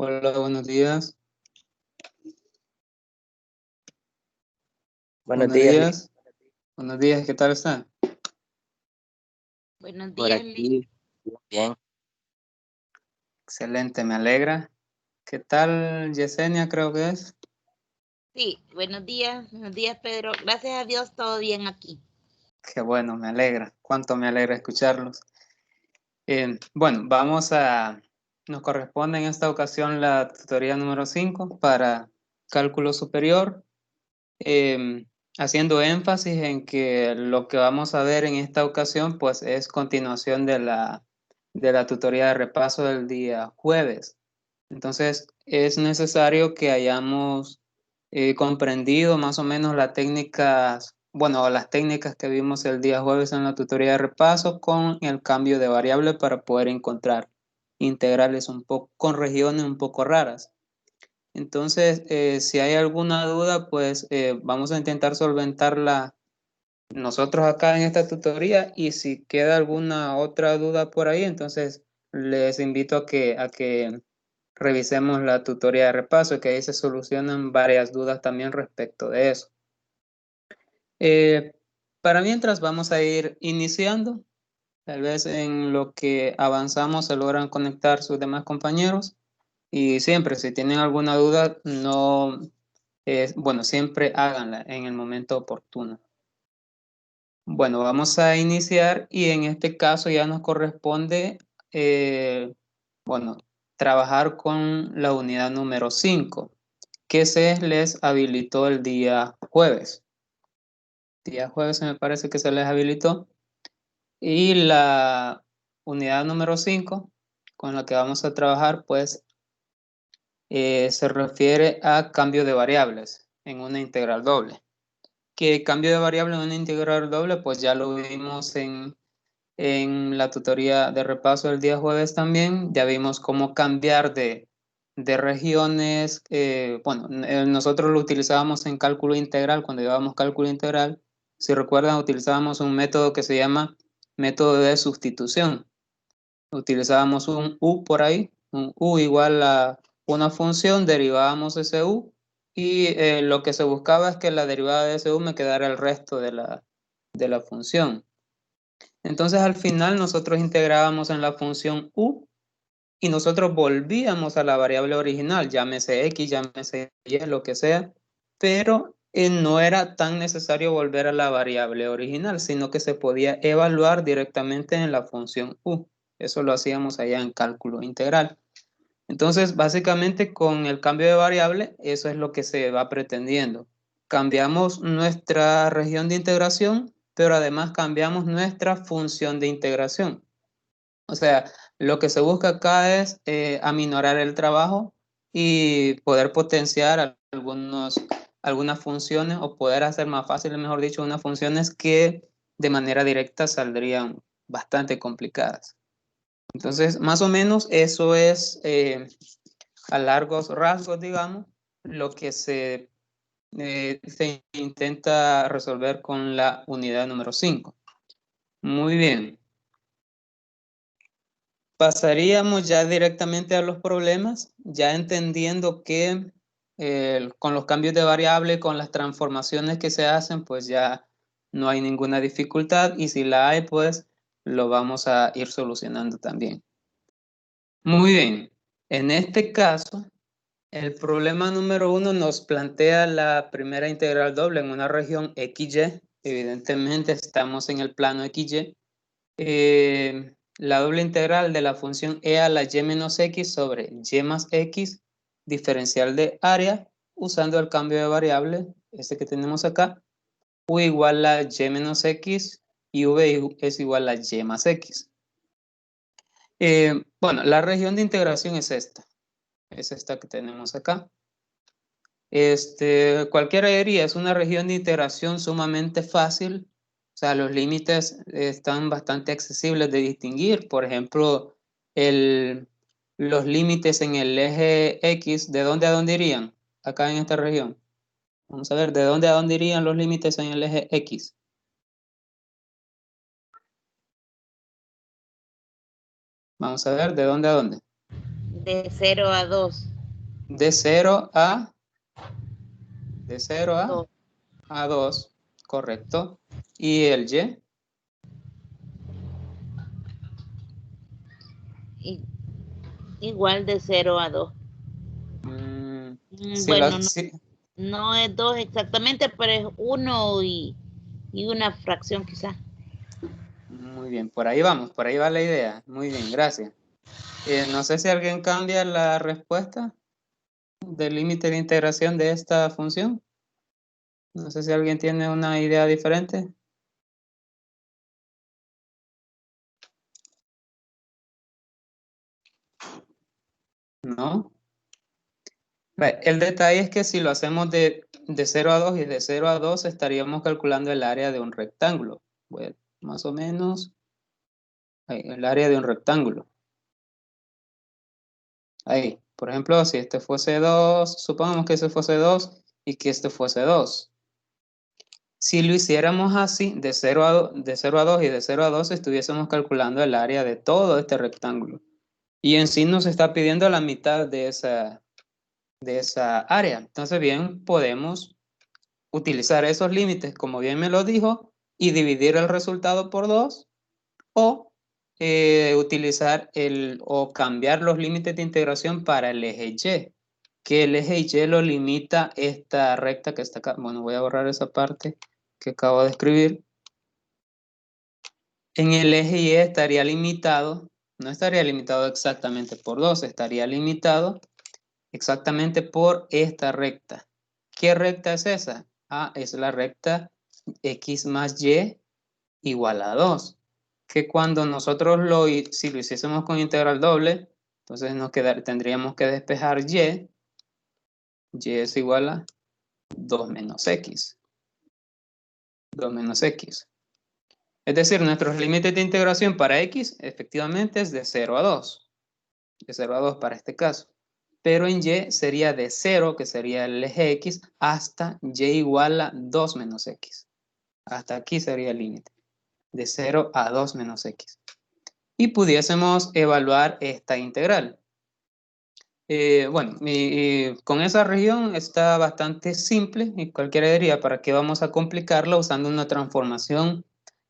Hola, buenos días. Buenos Buenos días, días. Buenos días, ¿qué tal está? Buenos por días, Lee. aquí. Bien, Excelente, me alegra. ¿Qué tal, Yesenia, creo que es? Sí, buenos días, Pedro. Gracias a Dios, todo bien aquí. Qué bueno, me alegra. Cuánto me alegra escucharlos. Bueno, nos corresponde en esta ocasión la tutoría número 5 para cálculo superior, eh, haciendo énfasis en que lo que vamos a ver en esta ocasión pues es continuación de la tutoría de repaso del día jueves. Entonces, es necesario que hayamos comprendido más o menos las técnicas que vimos el día jueves en la tutoría de repaso con el cambio de variable para poder encontrar integrales un poco con regiones un poco raras. Entonces, si hay alguna duda, pues vamos a intentar solventarla nosotros acá en esta tutoría, y si queda alguna otra duda por ahí, entonces les invito a que revisemos la tutoría de repaso, que ahí se solucionan varias dudas también respecto de eso. Eh, para mientras vamos a ir iniciando, tal vez en lo que avanzamos se logran conectar sus demás compañeros, y siempre si tienen alguna duda, no, bueno, siempre háganla en el momento oportuno. Bueno, vamos a iniciar y en este caso ya nos corresponde, bueno, trabajar con la unidad número 5 que se les habilitó el día jueves. Día jueves me parece que se les habilitó. Y la unidad número 5 con la que vamos a trabajar, pues se refiere a cambio de variables en una integral doble. Que cambio de variable en una integral doble, pues ya lo vimos en la tutoría de repaso del día jueves también. Ya vimos cómo cambiar de regiones. Nosotros lo utilizábamos en cálculo integral, cuando llevábamos cálculo integral. Si recuerdan, utilizábamos un método que se llama método de sustitución. Utilizábamos un u por ahí, un u igual a una función, derivábamos ese u, y lo que se buscaba es que la derivada de ese u me quedara el resto de la función. Entonces al final nosotros integrábamos en la función u y nosotros volvíamos a la variable original, llámese x, llámese y, lo que sea, pero no era tan necesario volver a la variable original, sino que se podía evaluar directamente en la función u. Eso lo hacíamos allá en cálculo integral. Entonces, básicamente con el cambio de variable, eso es lo que se va pretendiendo. Cambiamos nuestra región de integración, pero además cambiamos nuestra función de integración. O sea, lo que se busca acá es aminorar el trabajo y poder potenciar algunas funciones, o poder hacer más fácil, mejor dicho, unas funciones que de manera directa saldrían bastante complicadas. Entonces, más o menos eso es, a largos rasgos, digamos, lo que se intenta resolver con la unidad número 5. Muy bien. Pasaríamos ya directamente a los problemas, ya entendiendo que con los cambios de variable, con las transformaciones que se hacen, pues ya no hay ninguna dificultad, y si la hay, pues lo vamos a ir solucionando también. Muy bien, en este caso, el problema número 1 nos plantea la primera integral doble en una región XY. Evidentemente estamos en el plano XY. La doble integral de la función e a la y menos x sobre y más x, diferencial de área, usando el cambio de variable, este que tenemos acá, u igual a y menos x y v es igual a y más x. Bueno, la región de integración es esta que tenemos acá. Cualquiera diría, es una región de integración sumamente fácil. O sea, los límites están bastante accesibles de distinguir. Por ejemplo, los límites en el eje X, ¿de dónde a dónde irían? Acá en esta región. Vamos a ver, ¿de dónde a dónde irían los límites en el eje X? Vamos a ver, ¿de dónde a dónde? De 0 a 2. De 0 a, de 0 2. a 2, correcto. ¿Y el Y? Igual de 0 a 2. Si Bueno, lo, no, si, no es 2 exactamente, pero es 1 y una fracción quizás. muy bien, por ahí vamos, por ahí va la idea. Muy bien, gracias. No sé si alguien cambia la respuesta del límite de integración de esta función. No sé si alguien tiene una idea diferente. ¿No? El detalle es que si lo hacemos de 0 a 2 y de 0 a 2 estaríamos calculando el área de un rectángulo. Bueno, más o menos ahí, el área de un rectángulo. Ahí, por ejemplo, si este fuese 2, supongamos que este fuese 2 y que este fuese 2. Si lo hiciéramos así, de 0 a 2 y de 0 a 2, estuviésemos calculando el área de todo este rectángulo. Y en sí nos está pidiendo la mitad de esa área. Entonces, bien, podemos utilizar esos límites, como bien me lo dijo, y dividir el resultado por 2, o utilizar o cambiar los límites de integración para el eje Y, que el eje Y lo limita esta recta que está acá. Bueno, voy a borrar esa parte que acabo de escribir. En el eje Y estaría limitado, no estaría limitado exactamente por 2, estaría limitado exactamente por esta recta. ¿Qué recta es esa? Es la recta x más y igual a 2. Que cuando nosotros si lo hiciésemos con integral doble, entonces tendríamos que despejar y. Y es igual a 2 menos x. 2 menos x. Es decir, nuestros límites de integración para x efectivamente es de 0 a 2. De 0 a 2 para este caso. Pero en y sería de 0, que sería el eje x, hasta y igual a 2 menos x. Hasta aquí sería el límite. De 0 a 2 menos x. Y pudiésemos evaluar esta integral. Bueno, con esa región está bastante simple y cualquiera diría, ¿para qué vamos a complicarla usando una transformación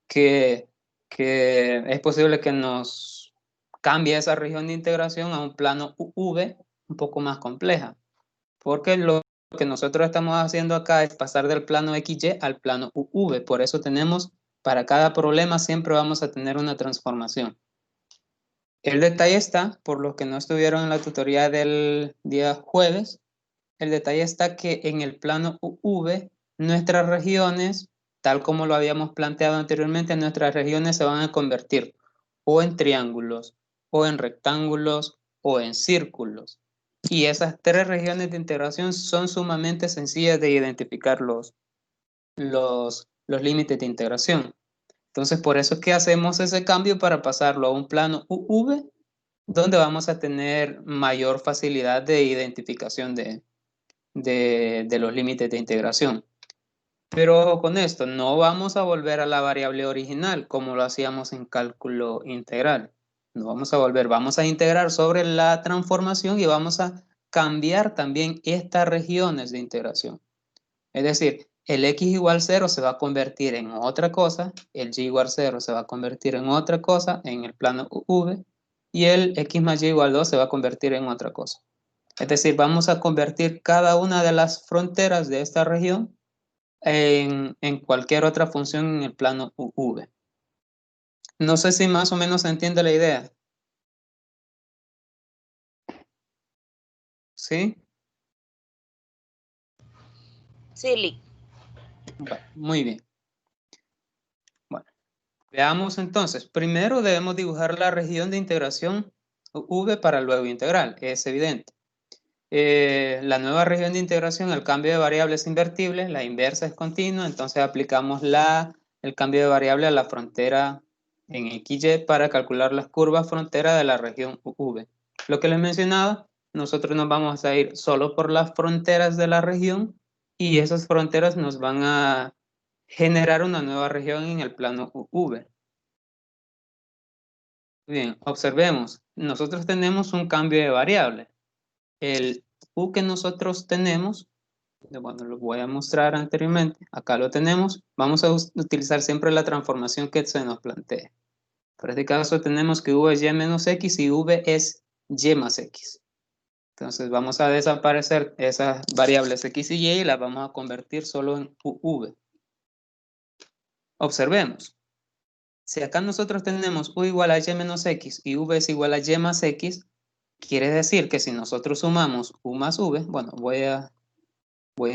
que, que es posible que nos cambie esa región de integración a un plano V un poco más compleja? Porque lo que nosotros estamos haciendo acá es pasar del plano XY al plano V. Por eso tenemos, para cada problema siempre vamos a tener una transformación. El detalle está, por los que no estuvieron en la tutoría del día jueves, el detalle está que en el plano V, nuestras regiones, tal como lo habíamos planteado anteriormente, nuestras regiones se van a convertir o en triángulos, o en rectángulos, o en círculos. Y esas tres regiones de integración son sumamente sencillas de identificar los límites de integración. Entonces, por eso es que hacemos ese cambio para pasarlo a un plano V, donde vamos a tener mayor facilidad de identificación de los límites de integración. Pero ojo con esto, no vamos a volver a la variable original como lo hacíamos en cálculo integral. No vamos a volver, vamos a integrar sobre la transformación y vamos a cambiar también estas regiones de integración. Es decir, el x igual 0 se va a convertir en otra cosa, el y igual 0 se va a convertir en otra cosa en el plano V, y el x más y igual 2 se va a convertir en otra cosa. Es decir, vamos a convertir cada una de las fronteras de esta región en cualquier otra función en el plano V. No sé si más o menos se entiende la idea. ¿Sí? Sí, Bueno, muy bien. Bueno, veamos entonces. Primero debemos dibujar la región de integración V para luego integral. Es evidente. La nueva región de integración, el cambio de variable es invertible, la inversa es continua, entonces aplicamos el cambio de variable a la frontera en XY para calcular las curvas frontera de la región V. Lo que les mencionaba, nosotros nos vamos a ir solo por las fronteras de la región y esas fronteras nos van a generar una nueva región en el plano V. Bien, observemos. Nosotros tenemos un cambio de variable. El u que nosotros tenemos, bueno, lo voy a mostrar anteriormente. Acá lo tenemos. Vamos a utilizar siempre la transformación que se nos plantea. Para este caso tenemos que v es y menos x y v es y más x. Entonces vamos a desaparecer esas variables x y las vamos a convertir solo en uv. Observemos. Si acá nosotros tenemos u igual a y menos x y v es igual a y más x, quiere decir que si nosotros sumamos u más v, bueno, voy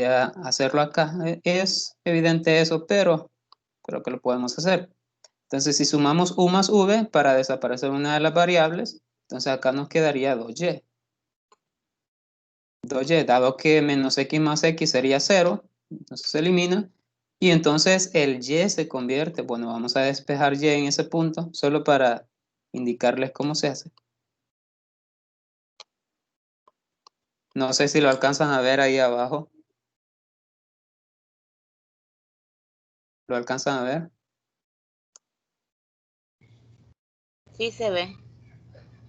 a hacerlo acá. Es evidente eso, pero creo que lo podemos hacer. Entonces, si sumamos u más v para desaparecer una de las variables, entonces acá nos quedaría 2y. 2y, dado que menos x más x sería 0, entonces se elimina. Y entonces el y se convierte, bueno, vamos a despejar y en ese punto, solo para indicarles cómo se hace. No sé si lo alcanzan a ver ahí abajo. ¿Lo alcanzan a ver? Sí se ve.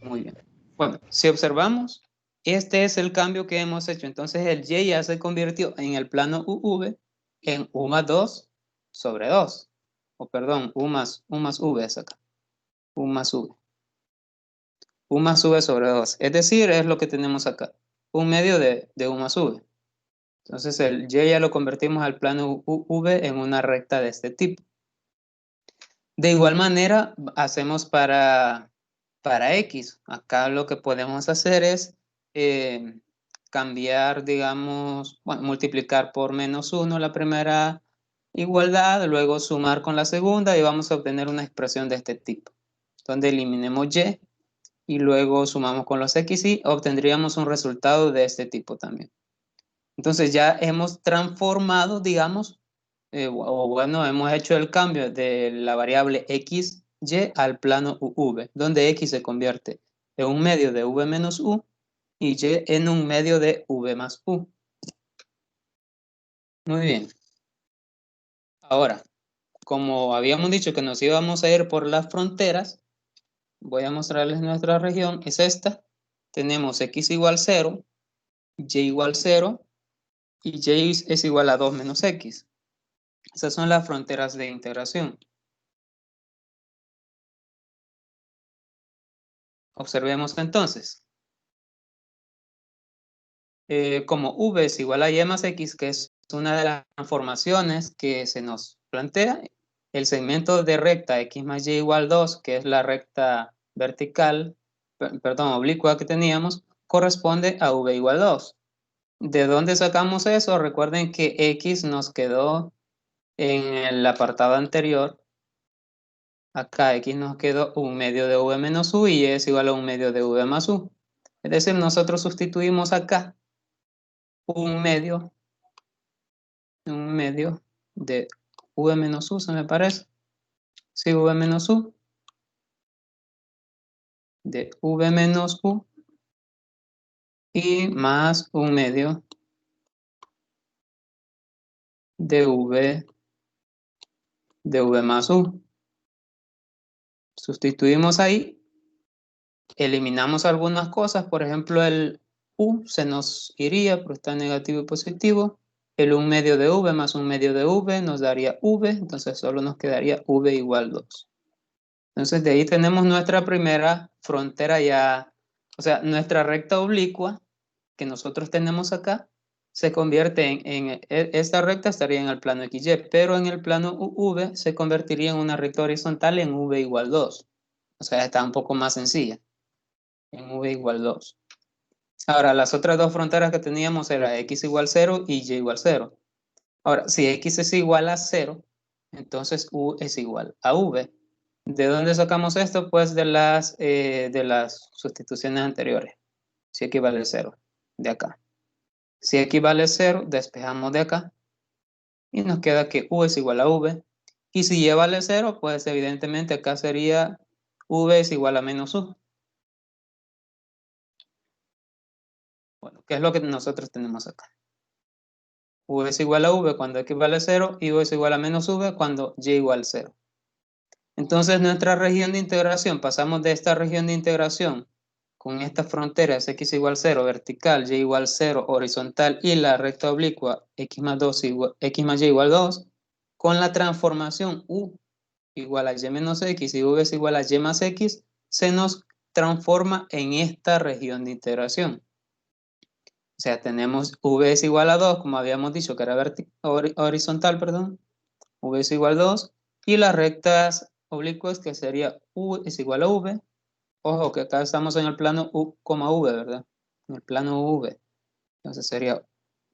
Muy bien. Bueno, si observamos, este es el cambio que hemos hecho. Entonces el y ya se convirtió en el plano uv en u más 2 sobre 2. O perdón, u más v es acá. U más v. U más v sobre 2. Es decir, es lo que tenemos acá. Un medio de u más v. Entonces el y ya lo convertimos al plano uv en una recta de este tipo. De igual manera, hacemos para X. Acá lo que podemos hacer es cambiar, digamos, bueno, multiplicar por menos 1 la primera igualdad, luego sumar con la segunda y vamos a obtener una expresión de este tipo, donde eliminemos y luego sumamos con los x y obtendríamos un resultado de este tipo también. Entonces ya hemos transformado, digamos, o bueno, hemos hecho el cambio de la variable x, y al plano uv, donde x se convierte en un medio de v menos u y y en un medio de v más u. Muy bien. Ahora, como habíamos dicho que nos íbamos a ir por las fronteras, voy a mostrarles nuestra región, es esta. Tenemos x igual 0, y igual 0 y y es igual a 2 menos x. Esas son las fronteras de integración. Observemos entonces. Como v es igual a y más x, que es una de las transformaciones que se nos plantea, el segmento de recta x más y igual 2, que es la recta vertical, perdón, oblicua que teníamos, corresponde a v igual 2. ¿De dónde sacamos eso? Recuerden que x nos quedó en el apartado anterior. Acá x nos quedó un medio de v menos u y y es igual a un medio de v más u. Es decir, nosotros sustituimos acá un medio de v menos u, se me parece. Sí, v menos u, de v menos u y más un medio de v más u. Sustituimos ahí, eliminamos algunas cosas, por ejemplo el u se nos iría, pero está negativo y positivo. El un medio de v más un medio de v nos daría v, entonces solo nos quedaría v igual 2. Entonces de ahí tenemos nuestra primera frontera ya, o sea, nuestra recta oblicua que nosotros tenemos acá se convierte esta recta estaría en el plano XY, pero en el plano UV se convertiría en una recta horizontal en V igual 2. O sea, está un poco más sencilla, en V igual 2. Ahora, las otras dos fronteras que teníamos era X igual 0 y Y igual 0. Ahora, si X es igual a 0, entonces U es igual a V. ¿De dónde sacamos esto? Pues de las sustituciones anteriores. Si X vale 0, de acá. Si X vale 0, despejamos de acá y nos queda que U es igual a V. Y si Y vale 0, pues evidentemente acá sería V es igual a menos U. Bueno, ¿qué es lo que nosotros tenemos acá? U es igual a V cuando X vale 0 y U es igual a menos V cuando Y igual 0. Entonces nuestra región de integración, pasamos de esta región de integración con estas fronteras x igual 0, vertical, y igual 0, horizontal, y la recta oblicua x más, 2 igual, x más y igual 2, con la transformación u igual a y menos x y v es igual a y más x, se nos transforma en esta región de integración. O sea, tenemos v es igual a 2, como habíamos dicho que era horizontal, perdón, v es igual a 2, y las rectas oblicuas que sería u es igual a v. Ojo que acá estamos en el plano u, v, ¿verdad? En el plano v. Entonces sería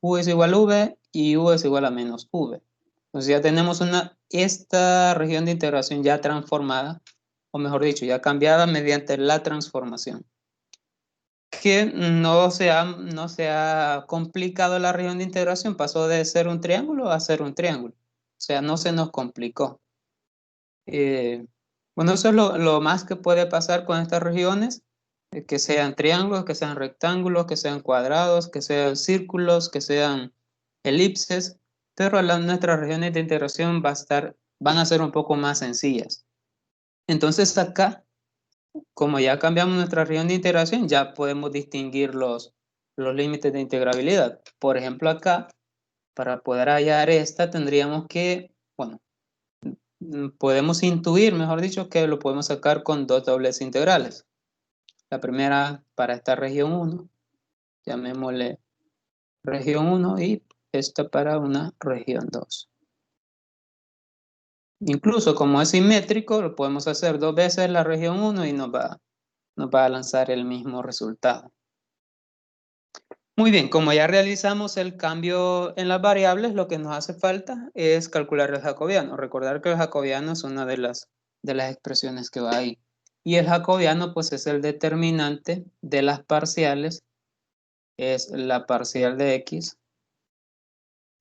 u es igual a v y u es igual a menos v. Entonces ya tenemos esta región de integración ya transformada, o mejor dicho, ya cambiada mediante la transformación. Que no se ha complicado la región de integración, pasó de ser un triángulo a ser un triángulo. O sea, no se nos complicó. Bueno, eso es lo más que puede pasar con estas regiones, que sean triángulos, que sean rectángulos, que sean cuadrados, que sean círculos, que sean elipses, pero nuestras regiones de integración van a ser un poco más sencillas. Entonces acá, como ya cambiamos nuestra región de integración, ya podemos distinguir los límites de integrabilidad. Por ejemplo, acá, para poder hallar esta, tendríamos que, bueno, podemos intuir, mejor dicho, que lo podemos sacar con dos dobles integrales. La primera para esta región 1, llamémosle región 1, y esta para una región 2. Incluso como es simétrico, lo podemos hacer dos veces la región 1 y nos va a lanzar el mismo resultado. Muy bien, como ya realizamos el cambio en las variables, lo que nos hace falta es calcular el jacobiano. Recordar que el jacobiano es una de las expresiones que va ahí. Y el jacobiano pues es el determinante de las parciales, es la parcial de x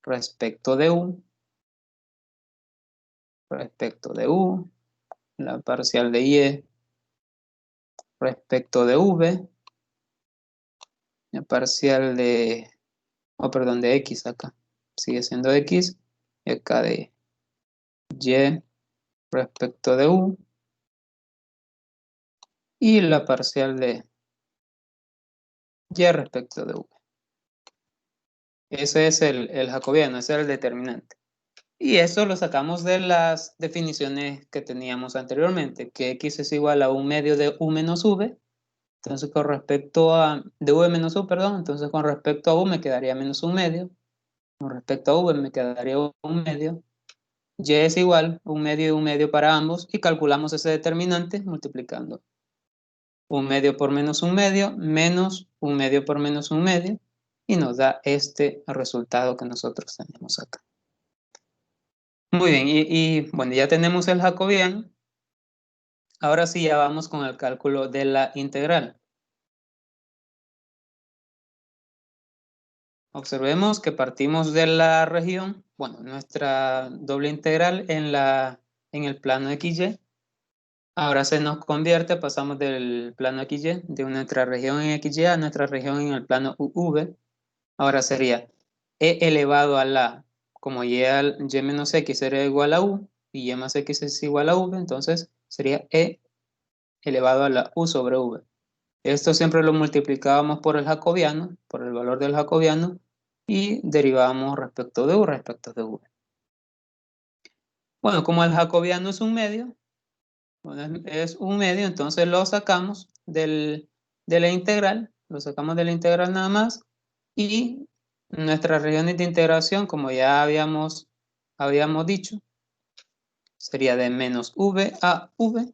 respecto de u, la parcial de y respecto de v, la parcial de, perdón, de x acá, sigue siendo x, y acá de y respecto de u, y la parcial de y respecto de v. Ese es el jacobiano, ese es el determinante. Y eso lo sacamos de las definiciones que teníamos anteriormente, que x es igual a 1/2 de u menos v. Entonces con respecto a, de v menos u, perdón, entonces con respecto a u me quedaría menos 1/2. Con respecto a v me quedaría 1/2. Y es igual 1/2 y 1/2 para ambos, y calculamos ese determinante multiplicando 1/2 por menos 1/2 menos 1/2 por menos 1/2, y nos da este resultado que nosotros tenemos acá. Muy bien, bueno, ya tenemos el jacobiano. Ahora sí ya vamos con el cálculo de la integral. Observemos que partimos de la región, bueno, nuestra doble integral en el plano XY. Ahora se nos convierte, pasamos del plano XY, de nuestra región en XY a nuestra región en el plano UV. Ahora sería e elevado a la, como y menos x sería igual a u, y y más x es igual a v, entonces sería e elevado a la u sobre v. Esto siempre lo multiplicábamos por el jacobiano, por el valor del jacobiano, y derivábamos respecto de u, respecto de v. Bueno, como el jacobiano es un medio, bueno, es un medio, entonces lo sacamos de la integral, lo sacamos de la integral nada más, y nuestras regiones de integración, como ya habíamos dicho, sería de menos v a v.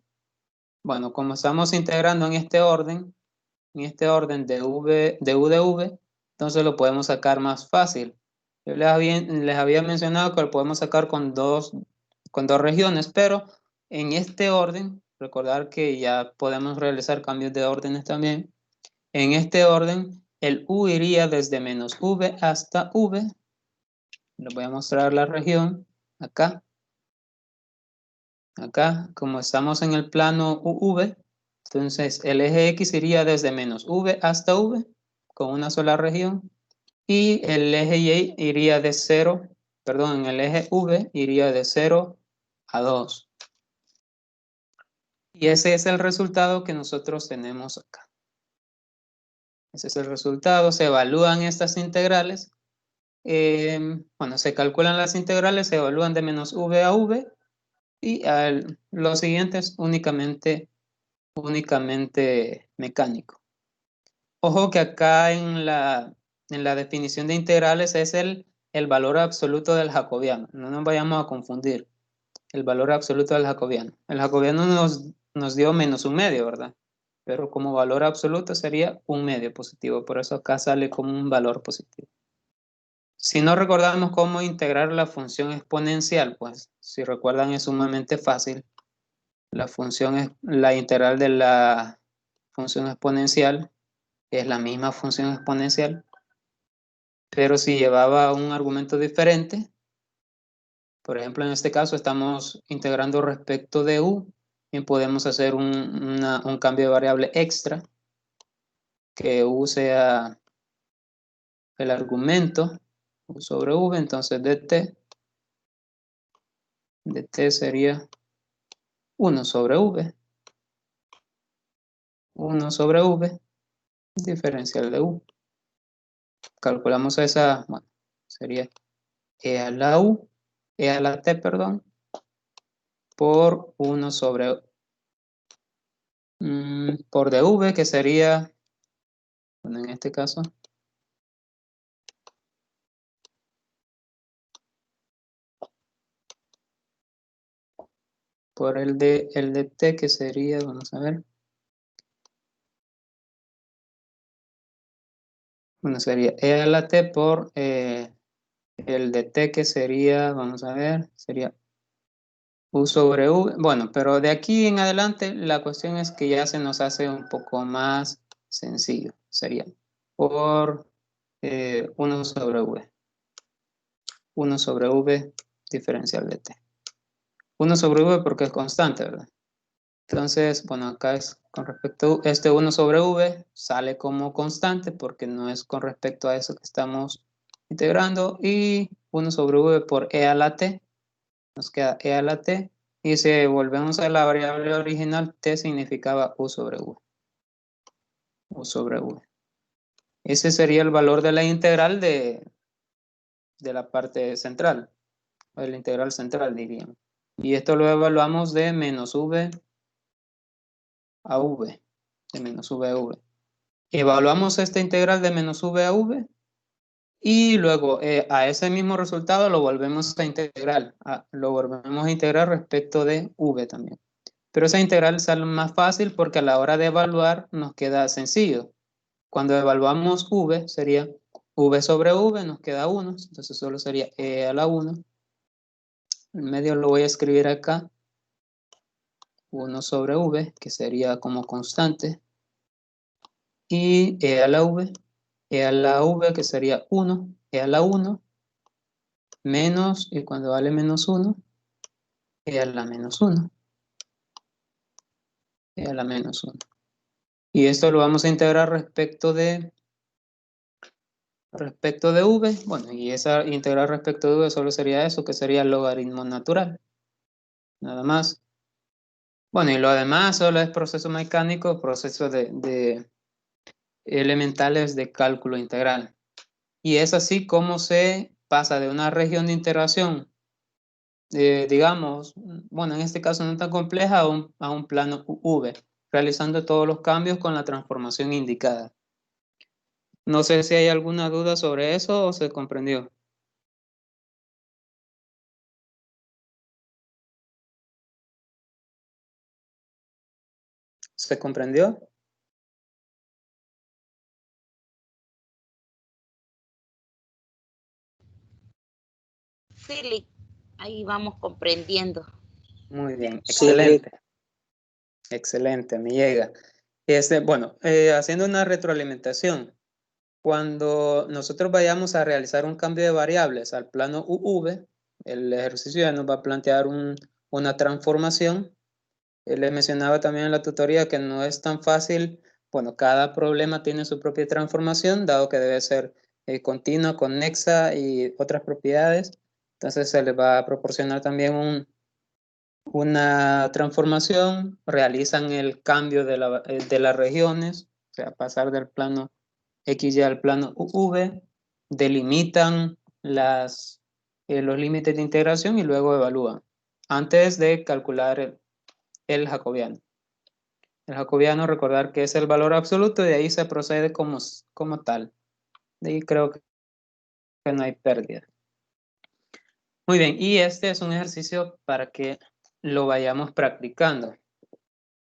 Bueno, como estamos integrando en este orden de v, de u de v, entonces lo podemos sacar más fácil. Yo les había mencionado que lo podemos sacar con dos regiones, pero en este orden, recordar que ya podemos realizar cambios de órdenes también. En este orden, el u iría desde menos v hasta v. Les voy a mostrar la región acá. Acá, como estamos en el plano UV, entonces el eje X iría desde menos v hasta v con una sola región, y el eje Y iría de 0, perdón, el eje V iría de 0 a 2. Y ese es el resultado que nosotros tenemos acá. Ese es el resultado. Se evalúan estas integrales. Bueno, se calculan las integrales, se evalúan de menos v a v. Y los siguientes únicamente mecánico. Ojo que acá en la definición de integrales es el valor absoluto del jacobiano. No nos vayamos a confundir. El valor absoluto del jacobiano. El jacobiano nos dio menos un medio, ¿verdad? Pero como valor absoluto sería un medio positivo. Por eso acá sale como un valor positivo. Si no recordamos cómo integrar la función exponencial, pues si recuerdan es sumamente fácil. La integral de la función exponencial es la misma función exponencial, pero si llevaba un argumento diferente, por ejemplo, en este caso estamos integrando respecto de u y podemos hacer un cambio de variable extra, que u sea el argumento u sobre v, entonces dt sería 1 sobre v, 1 sobre v, diferencial de u. Calculamos esa, bueno, sería e a la u, e a la t, perdón, por 1 sobre por dv, que sería, bueno, en este caso, por el de t, que sería, vamos a ver, bueno, sería e a la t por el de t, que sería, vamos a ver, sería u sobre v. Bueno, pero de aquí en adelante la cuestión es que ya se nos hace un poco más sencillo. Sería por 1 sobre v. 1 sobre v diferencial de t. 1 sobre v porque es constante, ¿verdad? Entonces, bueno, acá es con respecto a este 1 sobre v, sale como constante porque no es con respecto a eso que estamos integrando. Y 1 sobre v por e a la t, nos queda e a la t. Y si volvemos a la variable original, t significaba u sobre v. U sobre v. Ese sería el valor de la integral de la parte central, o de la integral central, diríamos. Y esto lo evaluamos de menos v a v, de menos v a v. Evaluamos esta integral de menos v a v y luego a ese mismo resultado lo volvemos a integrar. Lo volvemos a integrar respecto de v también. Pero esa integral sale más fácil porque a la hora de evaluar nos queda sencillo. Cuando evaluamos v sería v sobre v, nos queda 1, entonces solo sería e a la 1. En medio lo voy a escribir acá, 1 sobre v, que sería como constante. Y e a la v, que sería 1, e a la 1, menos, y cuando vale menos 1, e a la menos 1, e a la menos 1. Y esto lo vamos a integrar respecto de v, bueno, y esa integral respecto de v solo sería eso, que sería el logaritmo natural, nada más. Bueno, y lo demás solo es proceso mecánico, proceso de elementales de cálculo integral. Y es así como se pasa de una región de integración, digamos, bueno, en este caso no tan compleja, a un plano V, realizando todos los cambios con la transformación indicada. No sé si hay alguna duda sobre eso o se comprendió. ¿Se comprendió? Sí, ahí vamos comprendiendo. Muy bien, Sí, excelente. Excelente, me llega. Bueno, haciendo una retroalimentación, cuando nosotros vayamos a realizar un cambio de variables al plano UV, el ejercicio ya nos va a plantear una transformación. Les mencionaba también en la tutoría que no es tan fácil. Bueno, cada problema tiene su propia transformación, dado que debe ser continua, conexa y otras propiedades. Entonces se les va a proporcionar también una transformación, realizan el cambio de las regiones, o sea, pasar del plano XY al plano UV, delimitan los límites de integración y luego evalúan, antes de calcular el jacobiano. El jacobiano, recordar que es el valor absoluto y de ahí se procede como tal. De ahí creo que no hay pérdida. Muy bien, y este es un ejercicio para que lo vayamos practicando.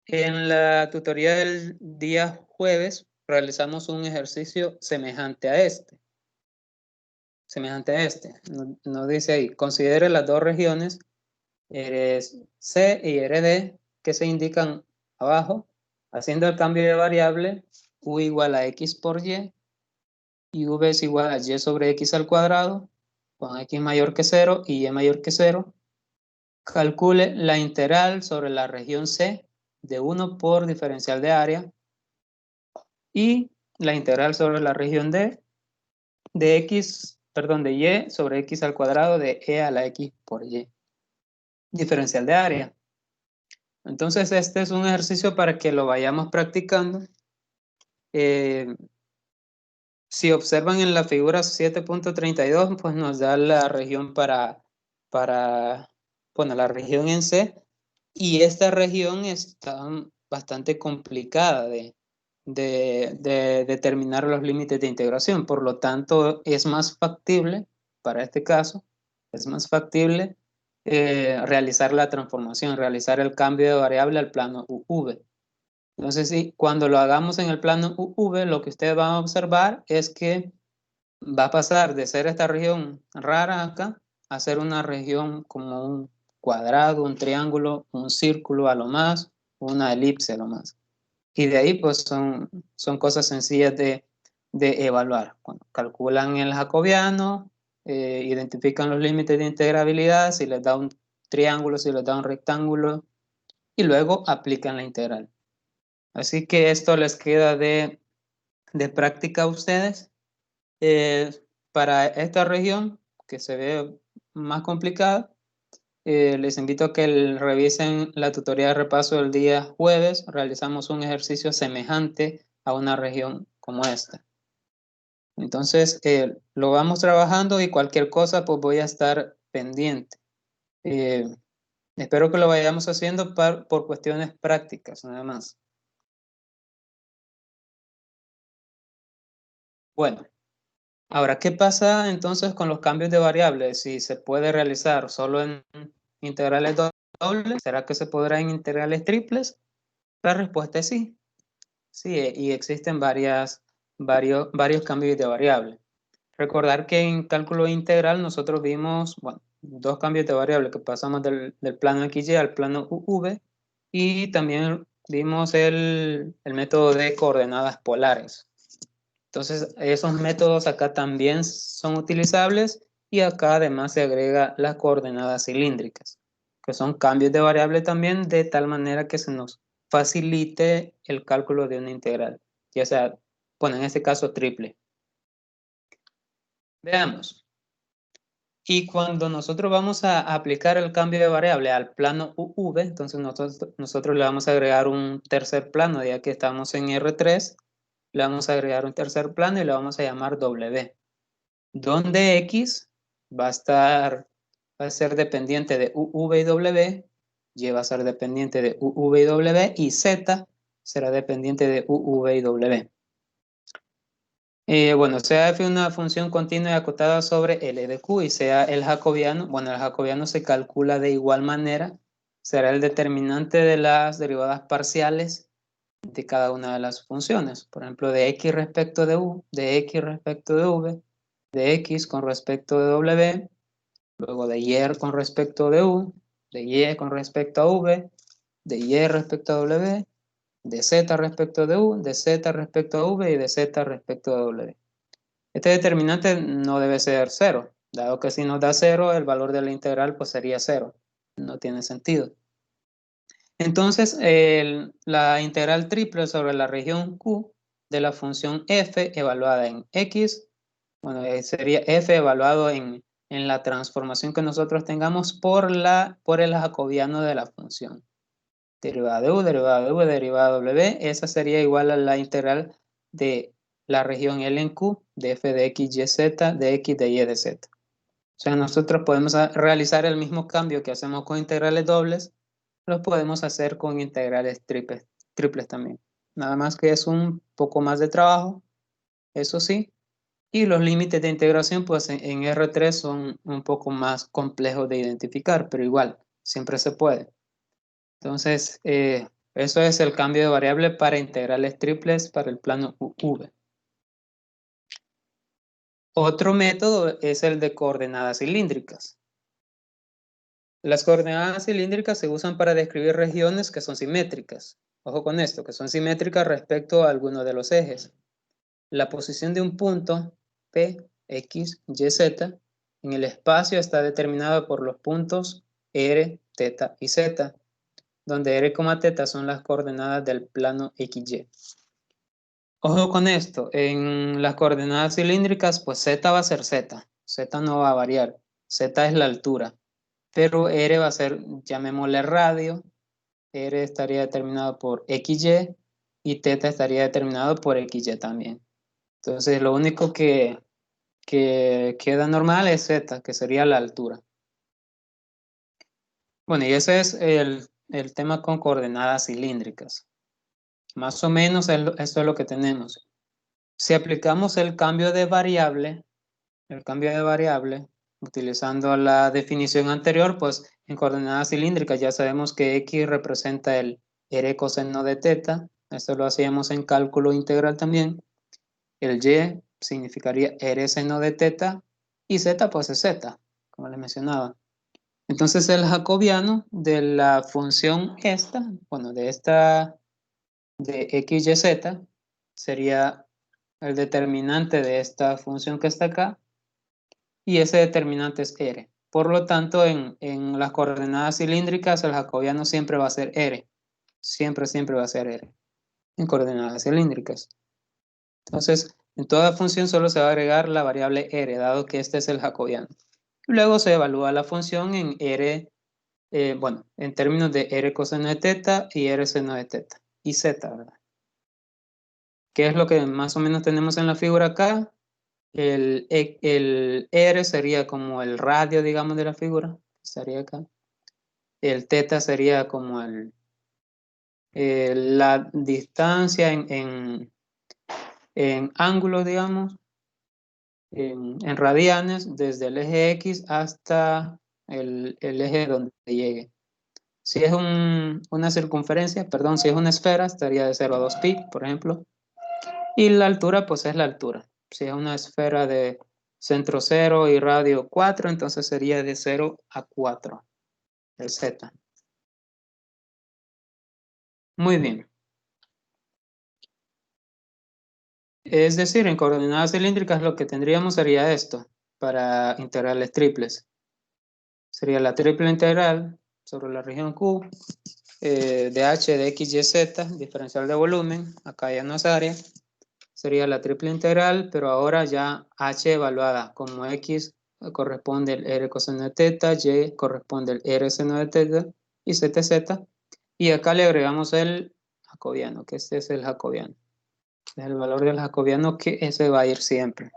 En la tutoría del día jueves realizamos un ejercicio semejante a este. Nos dice ahí, considere las dos regiones, C y RD, que se indican abajo, haciendo el cambio de variable, U igual a X por y V es igual a Y sobre X al cuadrado, con X mayor que 0 y Y mayor que 0. Calcule la integral sobre la región C de 1 por diferencial de área y la integral sobre la región D de Y sobre X al cuadrado de E a la X por Y. Diferencial de área. Entonces, este es un ejercicio para que lo vayamos practicando. Si observan en la figura 7.32, pues nos da la región bueno, la región en C, y esta región está bastante complicada de determinar los límites de integración. Por lo tanto, es más factible, para este caso, es más factible realizar la transformación, realizar el cambio de variable al plano UV. Entonces, sí, cuando lo hagamos en el plano UV, lo que ustedes van a observar es que va a pasar de ser esta región rara acá a ser una región como un cuadrado, un triángulo, un círculo a lo más, una elipse a lo más. Y de ahí pues son cosas sencillas de evaluar. Cuando calculan el jacobiano, identifican los límites de integrabilidad, si les da un triángulo, si les da un rectángulo, y luego aplican la integral. Así que esto les queda de práctica a ustedes. Para esta región, que se ve más complicada, les invito a que revisen la tutoría de repaso del día jueves. Realizamos un ejercicio semejante a una región como esta. Entonces, lo vamos trabajando y cualquier cosa, pues voy a estar pendiente. Espero que lo vayamos haciendo por cuestiones prácticas, nada más. Bueno, ahora, ¿qué pasa entonces con los cambios de variables? Si se puede realizar solo en integrales dobles, ¿será que se podrá en integrales triples? La respuesta es sí. Sí, y existen varios cambios de variables. Recordar que en cálculo integral nosotros vimos, bueno, dos cambios de variable que pasamos del plano XY al plano UV y también vimos el método de coordenadas polares. Entonces, esos métodos acá también son utilizables y acá además se agrega las coordenadas cilíndricas, que son cambios de variable también de tal manera que se nos facilite el cálculo de una integral, ya sea, bueno, en este caso triple. Veamos. Y cuando nosotros vamos a aplicar el cambio de variable al plano UV, entonces nosotros le vamos a agregar un tercer plano, ya que estamos en R3, le vamos a agregar un tercer plano y le vamos a llamar W, donde X va a ser dependiente de UV y W, Y va a ser dependiente de UV y W, y Z será dependiente de UV y W. Bueno, sea f una función continua y acotada sobre L de Q y sea el jacobiano, bueno, el jacobiano se calcula de igual manera, será el determinante de las derivadas parciales de cada una de las funciones. Por ejemplo, de X respecto de U, de X respecto de V, de X con respecto de W, luego de Y con respecto de U, de Y con respecto a V, de Y respecto a W, de Z respecto de U, de Z respecto a V y de Z respecto a W. Este determinante no debe ser 0, dado que si nos da 0, el valor de la integral pues sería 0. No tiene sentido. Entonces, la integral triple sobre la región Q de la función f evaluada en x, bueno, sería f evaluado en en la transformación que nosotros tengamos por el jacobiano de la función. Derivada de u, derivada de v, derivada de w, esa sería igual a la integral de la región L en Q de f de x, y, z, de x, de y, de z. O sea, nosotros podemos realizar el mismo cambio que hacemos con integrales dobles, lo podemos hacer con integrales triples también. Nada más que es un poco más de trabajo, eso sí, y los límites de integración pues en R3 son un poco más complejos de identificar, pero igual, siempre se puede. Entonces, eso es el cambio de variable para integrales triples para el plano V. Otro método es el de coordenadas cilíndricas. Las coordenadas cilíndricas se usan para describir regiones que son simétricas. Ojo con esto, que son simétricas respecto a alguno de los ejes. La posición de un punto P, X, Y, Z en el espacio está determinada por los puntos R, θ y Z, donde R, θ son las coordenadas del plano XY. Ojo con esto, en las coordenadas cilíndricas, pues Z va a ser Z. Z no va a variar. Z es la altura. Pero R va a ser, llamémosle radio. R estaría determinado por XY y θ estaría determinado por XY también. Entonces, lo único que queda normal es Z, que sería la altura. Bueno, y ese es el tema con coordenadas cilíndricas. Más o menos esto es lo que tenemos. Si aplicamos el cambio de variable, utilizando la definición anterior, pues en coordenadas cilíndricas ya sabemos que X representa el R coseno de θ, esto lo hacíamos en cálculo integral también. El Y significaría R seno de θ y Z pues es Z, como les mencionaba. Entonces el jacobiano de la función esta, bueno, de X, Y, Z, sería el determinante de esta función que está acá, y ese determinante es R. Por lo tanto, en las coordenadas cilíndricas, el jacobiano siempre va a ser R. Siempre va a ser R, en coordenadas cilíndricas. Entonces, en toda función solo se va a agregar la variable R, dado que este es el jacobiano. Luego se evalúa la función en R, en términos de R coseno de θ y R seno de θ, y Z, ¿verdad? ¿Qué es lo que más o menos tenemos en la figura acá? El R sería como el radio, digamos, de la figura, estaría acá. El θ sería como la distancia en ángulo, digamos, en radianes, desde el eje X hasta el eje donde llegue. Si es una circunferencia, perdón, si es una esfera, estaría de 0 a 2 pi, por ejemplo. Y la altura, pues es la altura. Si es una esfera de centro 0 y radio 4, entonces sería de 0 a 4, el Z. Muy bien. Es decir, en coordenadas cilíndricas lo que tendríamos sería esto, para integrales triples. Sería la triple integral sobre la región Q, de H, de X, Y, Z, diferencial de volumen, acá ya no es área. Sería la triple integral, pero ahora ya H evaluada como X corresponde el R coseno de θ, Y corresponde el R seno de θ y ZZ. Y acá le agregamos el jacobiano, que este es el jacobiano. Es el valor del jacobiano que ese va a ir siempre.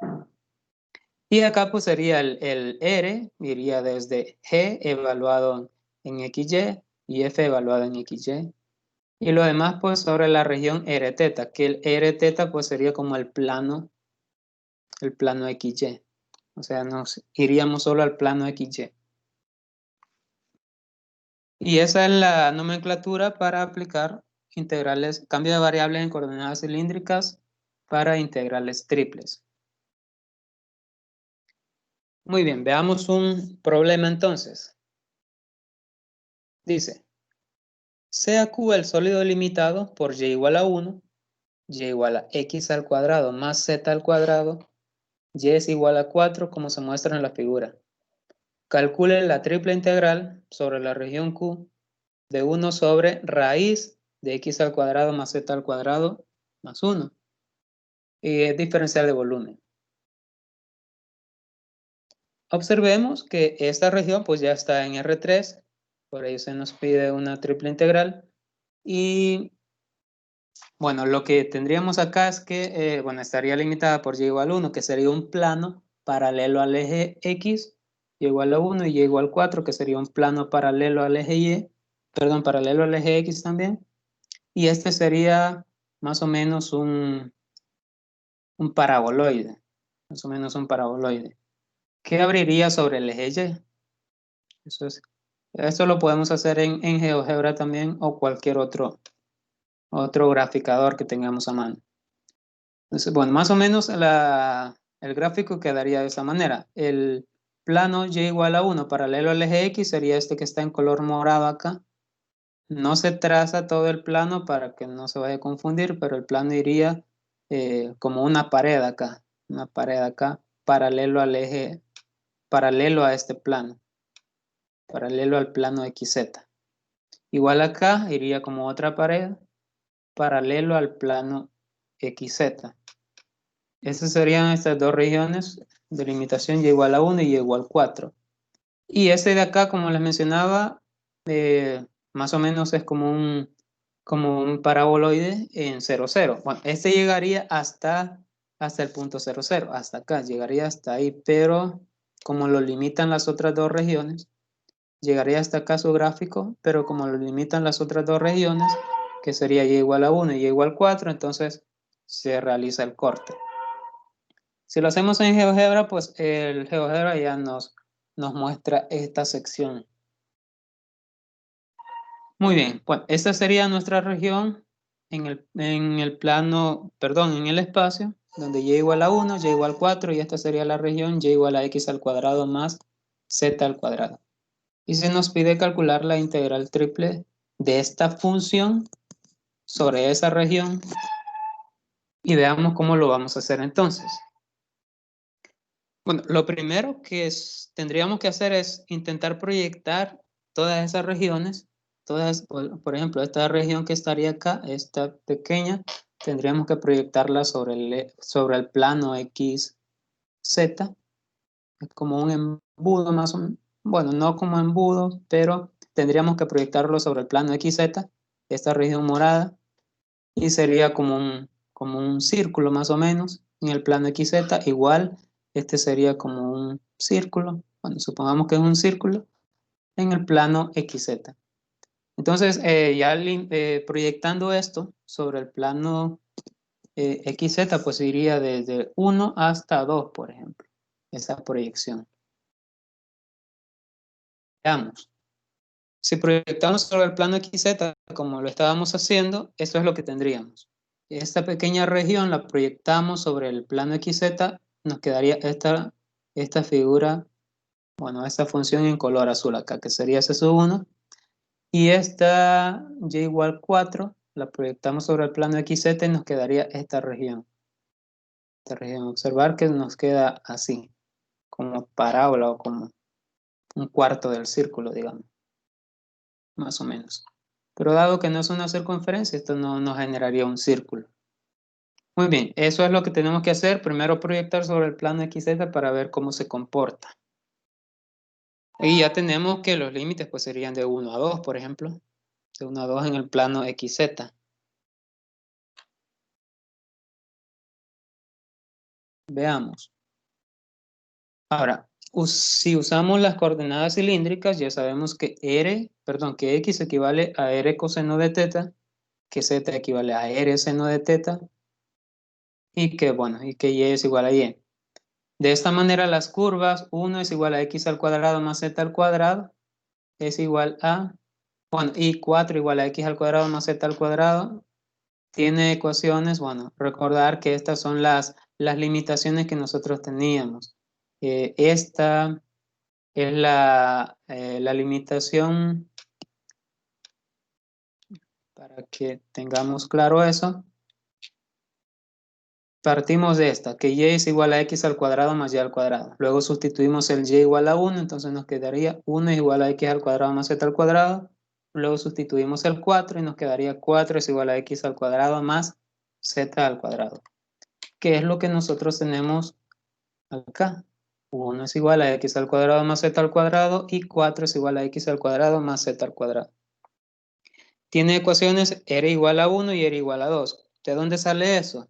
Y acá pues sería el R, iría desde G evaluado en XY y F evaluado en XY. Y lo demás pues sobre la región Rθ, que el Rθ pues sería como el plano XY. O sea, nos iríamos solo al plano XY. Y esa es la nomenclatura para aplicar integrales, cambio de variables en coordenadas cilíndricas para integrales triples. Muy bien, veamos un problema entonces. Dice, sea Q el sólido limitado por y igual a 1, y igual a x al cuadrado más z al cuadrado, y es igual a 4 como se muestra en la figura. Calcule la triple integral sobre la región Q de 1 sobre raíz de x al cuadrado más z al cuadrado más 1. Y es diferencial de volumen. observemos que esta región pues ya está en R3, por ello se nos pide una triple integral. Y bueno, lo que tendríamos acá es que, bueno, estaría limitada por y igual a 1, que sería un plano paralelo al eje X, y igual a 1 y y igual a 4, que sería un plano paralelo al eje Y, perdón, paralelo al eje X también. Y este sería más o menos un paraboloide, más o menos un paraboloide, que abriría sobre el eje Y. Esto lo podemos hacer en GeoGebra también o cualquier otro graficador que tengamos a mano. Entonces, bueno, más o menos el gráfico quedaría de esa manera. El plano y igual a 1 paralelo al eje X sería este que está en color morado acá. No se traza todo el plano para que no se vaya a confundir, pero el plano iría como una pared acá, paralelo al eje, paralelo a este plano, paralelo al plano XZ. Igual acá iría como otra pared, paralelo al plano XZ. Esas serían estas dos regiones de limitación y igual a 1 y igual a 4. Y este de acá, como les mencionaba, más o menos es como un paraboloide en 0, 0. Bueno, este llegaría hasta el punto 0, 0, hasta acá, llegaría hasta ahí, pero como lo limitan las otras dos regiones, llegaría hasta acá su gráfico, pero como lo limitan las otras dos regiones, que sería y igual a 1 y igual a 4, entonces se realiza el corte. Si lo hacemos en GeoGebra, pues el GeoGebra ya nos muestra esta sección. Muy bien, bueno, esta sería nuestra región en el plano, perdón, en el espacio, donde y igual a 1, y igual a 4, y esta sería la región y igual a x al cuadrado más z al cuadrado. Y se nos pide calcular la integral triple de esta función sobre esa región, y veamos cómo lo vamos a hacer entonces. Bueno, lo primero que tendríamos que hacer es intentar proyectar todas esas regiones, por ejemplo, esta región que estaría acá, esta pequeña, tendríamos que proyectarla sobre el plano XZ, es como un embudo más o menos, bueno, no como embudo, pero tendríamos que proyectarlo sobre el plano XZ, esta región morada, y sería como un círculo más o menos en el plano XZ. Igual este sería como un círculo, bueno, supongamos que es un círculo en el plano XZ. Entonces, ya proyectando esto sobre el plano XZ, pues iría desde 1 hasta 2, por ejemplo, esa proyección. Veamos. Si proyectamos sobre el plano XZ, como lo estábamos haciendo, esto es lo que tendríamos. Esta pequeña región la proyectamos sobre el plano XZ, nos quedaría esta figura, bueno, esta función en color azul acá, que sería S sub 1. Y esta y igual 4 la proyectamos sobre el plano XZ y nos quedaría esta región. Observar que nos queda así, como parábola o como un cuarto del círculo, digamos, más o menos. Pero dado que no es una circunferencia, esto no nos generaría un círculo. Muy bien, eso es lo que tenemos que hacer. Primero proyectar sobre el plano XZ para ver cómo se comporta. Y ya tenemos que los límites pues serían de 1 a 2, por ejemplo. De 1 a 2 en el plano XZ. Veamos. Ahora, si usamos las coordenadas cilíndricas, ya sabemos que que X equivale a R coseno de teta, que Z equivale a R seno de teta, y que Y es igual a Y. De esta manera las curvas 1 es igual a X al cuadrado más Z al cuadrado es igual a, y 4 igual a X al cuadrado más Z al cuadrado tiene ecuaciones, recordar que estas son las limitaciones que nosotros teníamos. Esta es la limitación, para que tengamos claro eso. Partimos de esta, que y es igual a x al cuadrado más y al cuadrado. Luego sustituimos el y igual a 1, entonces nos quedaría 1 es igual a x al cuadrado más z al cuadrado. Luego sustituimos el 4 y nos quedaría 4 es igual a x al cuadrado más z al cuadrado. Que es lo que nosotros tenemos acá. 1 es igual a x al cuadrado más z al cuadrado y 4 es igual a x al cuadrado más z al cuadrado. Tiene ecuaciones r igual a 1 y r igual a 2. ¿De dónde sale eso?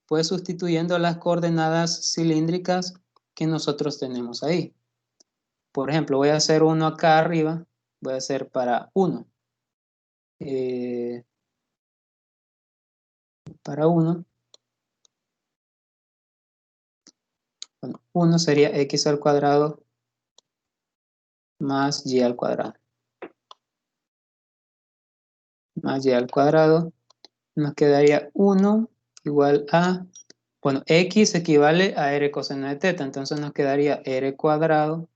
Pues sustituyendo las coordenadas cilíndricas que nosotros tenemos ahí. Por ejemplo, voy a hacer uno acá arriba. Voy a hacer para 1. Para 1. Bueno, 1 sería x al cuadrado más y al cuadrado. Más y al cuadrado. Nos quedaría 1 igual a... Bueno, x equivale a r coseno de teta. Entonces nos quedaría r cuadrado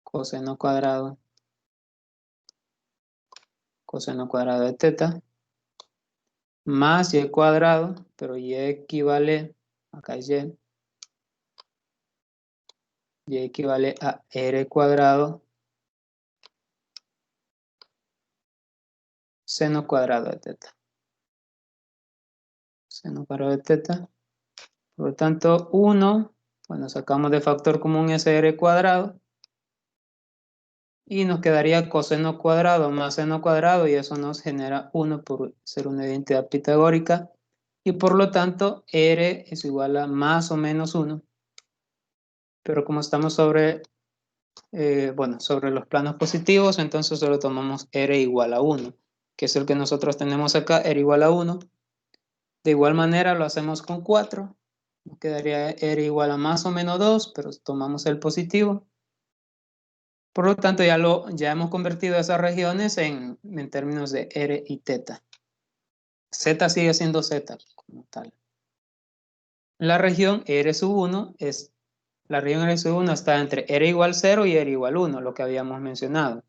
coseno cuadrado de teta más y cuadrado, pero y equivale, acá es y equivale a r cuadrado seno cuadrado de teta. Seno cuadrado de teta. Por lo tanto, 1, bueno, sacamos de factor común ese r cuadrado y nos quedaría coseno cuadrado más seno cuadrado y eso nos genera 1 por ser una identidad pitagórica y por lo tanto r es igual a más o menos 1. Pero como estamos sobre, sobre los planos positivos, entonces solo tomamos r igual a 1, que es el que nosotros tenemos acá, r igual a 1. De igual manera lo hacemos con 4. Nos quedaría r igual a más o menos 2, pero tomamos el positivo. Por lo tanto, ya hemos convertido esas regiones en términos de r y teta. Z sigue siendo z como tal. La región R1 está entre r igual 0 y r igual 1, lo que habíamos mencionado,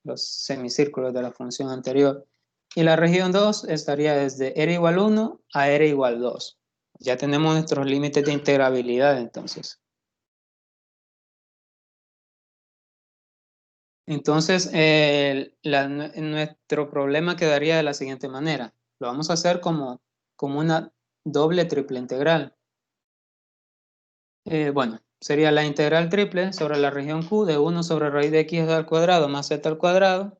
los semicírculos de la función anterior. Y la región 2 estaría desde r igual 1 a r igual 2. Ya tenemos nuestros límites de integrabilidad entonces. Entonces, nuestro problema quedaría de la siguiente manera. Lo vamos a hacer como una doble triple integral. Bueno, sería la integral triple sobre la región Q de 1 sobre raíz de x al cuadrado más z al cuadrado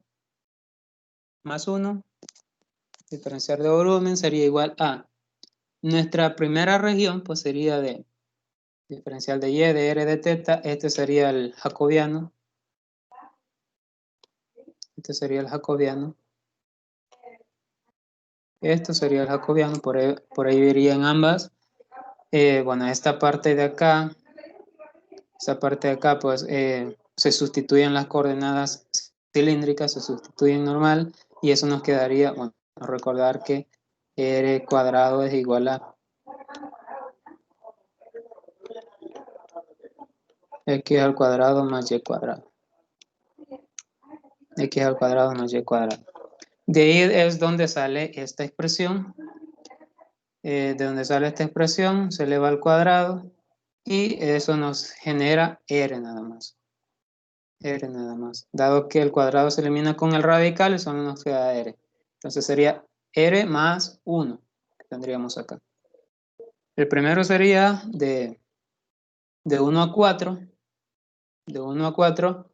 más 1. Diferenciar de volumen sería igual a nuestra primera región, pues sería de diferencial de y de r de teta. Este sería el jacobiano. Este sería el jacobiano. Esto sería el jacobiano, por ahí irían ambas. Bueno, esta parte de acá, pues se sustituyen las coordenadas cilíndricas, se sustituyen normal, y eso nos quedaría, bueno, recordar que r cuadrado es igual a x al cuadrado más y cuadrado. X al cuadrado más y cuadrado. De ahí es donde sale esta expresión. De donde sale esta expresión, se eleva al cuadrado y eso nos genera r nada más. R nada más. Dado que el cuadrado se elimina con el radical, solo nos queda r. Entonces sería r más 1 que tendríamos acá. El primero sería de 1 a 4. De 1 a 4.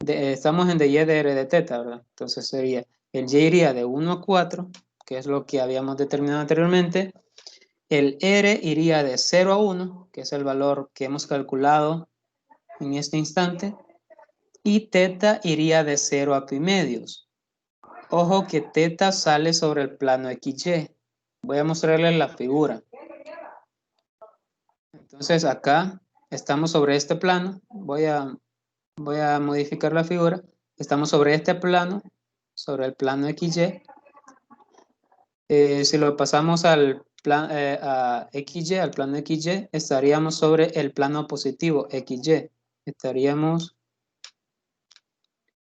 Estamos en de y de r de teta, ¿verdad? Entonces sería, el y iría de 1 a 4, que es lo que habíamos determinado anteriormente. El r iría de 0 a 1, que es el valor que hemos calculado en este instante. Y teta iría de 0 a pi medios. Ojo que teta sale sobre el plano XY. Voy a mostrarles la figura. Entonces acá estamos sobre este plano. Voy a modificar la figura. Estamos sobre este plano, sobre el plano XY. Si lo pasamos al a XY, al plano XY, estaríamos sobre el plano positivo XY. Estaríamos,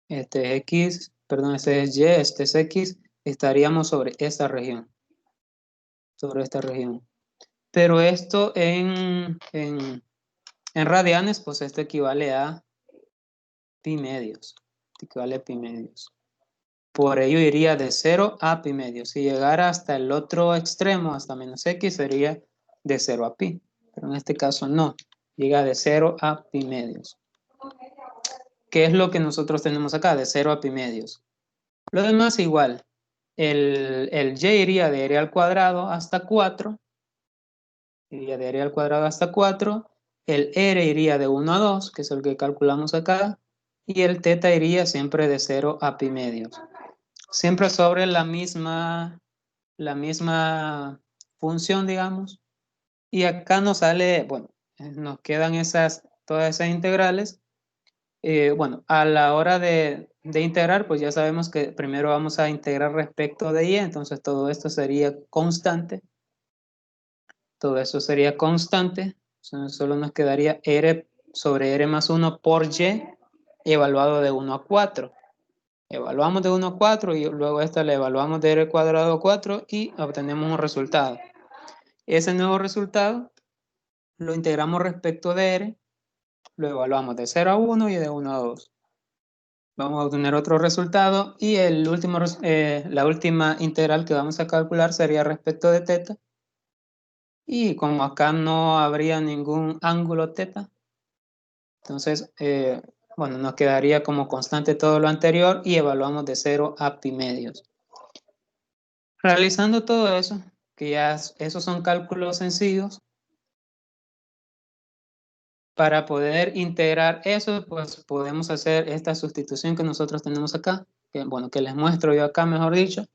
este es X, perdón, este es Y, este es X, estaríamos sobre esta región. Sobre esta región. Pero esto en radianes, pues esto equivale a pi medios. Equivale a pi medios. Por ello iría de 0 a pi medios. Si llegara hasta el otro extremo, hasta menos x, sería de 0 a pi. pero en este caso no, llega de 0 a pi medios. ¿Qué es lo que nosotros tenemos acá? De 0 a pi medios. Lo demás igual, el y iría de r al cuadrado hasta 4, iría de r al cuadrado hasta 4, el r iría de 1 a 2, que es el que calculamos acá, y el teta iría siempre de 0 a pi medios. Siempre sobre la misma función, digamos. Y acá nos sale, bueno, nos quedan todas esas integrales. Bueno, a la hora de integrar, pues ya sabemos que primero vamos a integrar respecto de y, entonces todo esto sería constante. Todo eso sería constante. Solo nos quedaría r sobre r más 1 por y evaluado de 1 a 4. Evaluamos de 1 a 4 y luego esta la evaluamos de r cuadrado a 4 y obtenemos un resultado. Ese nuevo resultado lo integramos respecto de r, lo evaluamos de 0 a 1 y de 1 a 2. Vamos a obtener otro resultado y la última integral que vamos a calcular sería respecto de teta. Y como acá no habría ningún ángulo teta, entonces, bueno, nos quedaría como constante todo lo anterior y evaluamos de 0 a pi medios. Realizando todo eso, que ya esos son cálculos sencillos, para poder integrar eso, pues podemos hacer esta sustitución que nosotros tenemos acá, que, bueno, que les muestro yo acá, mejor dicho.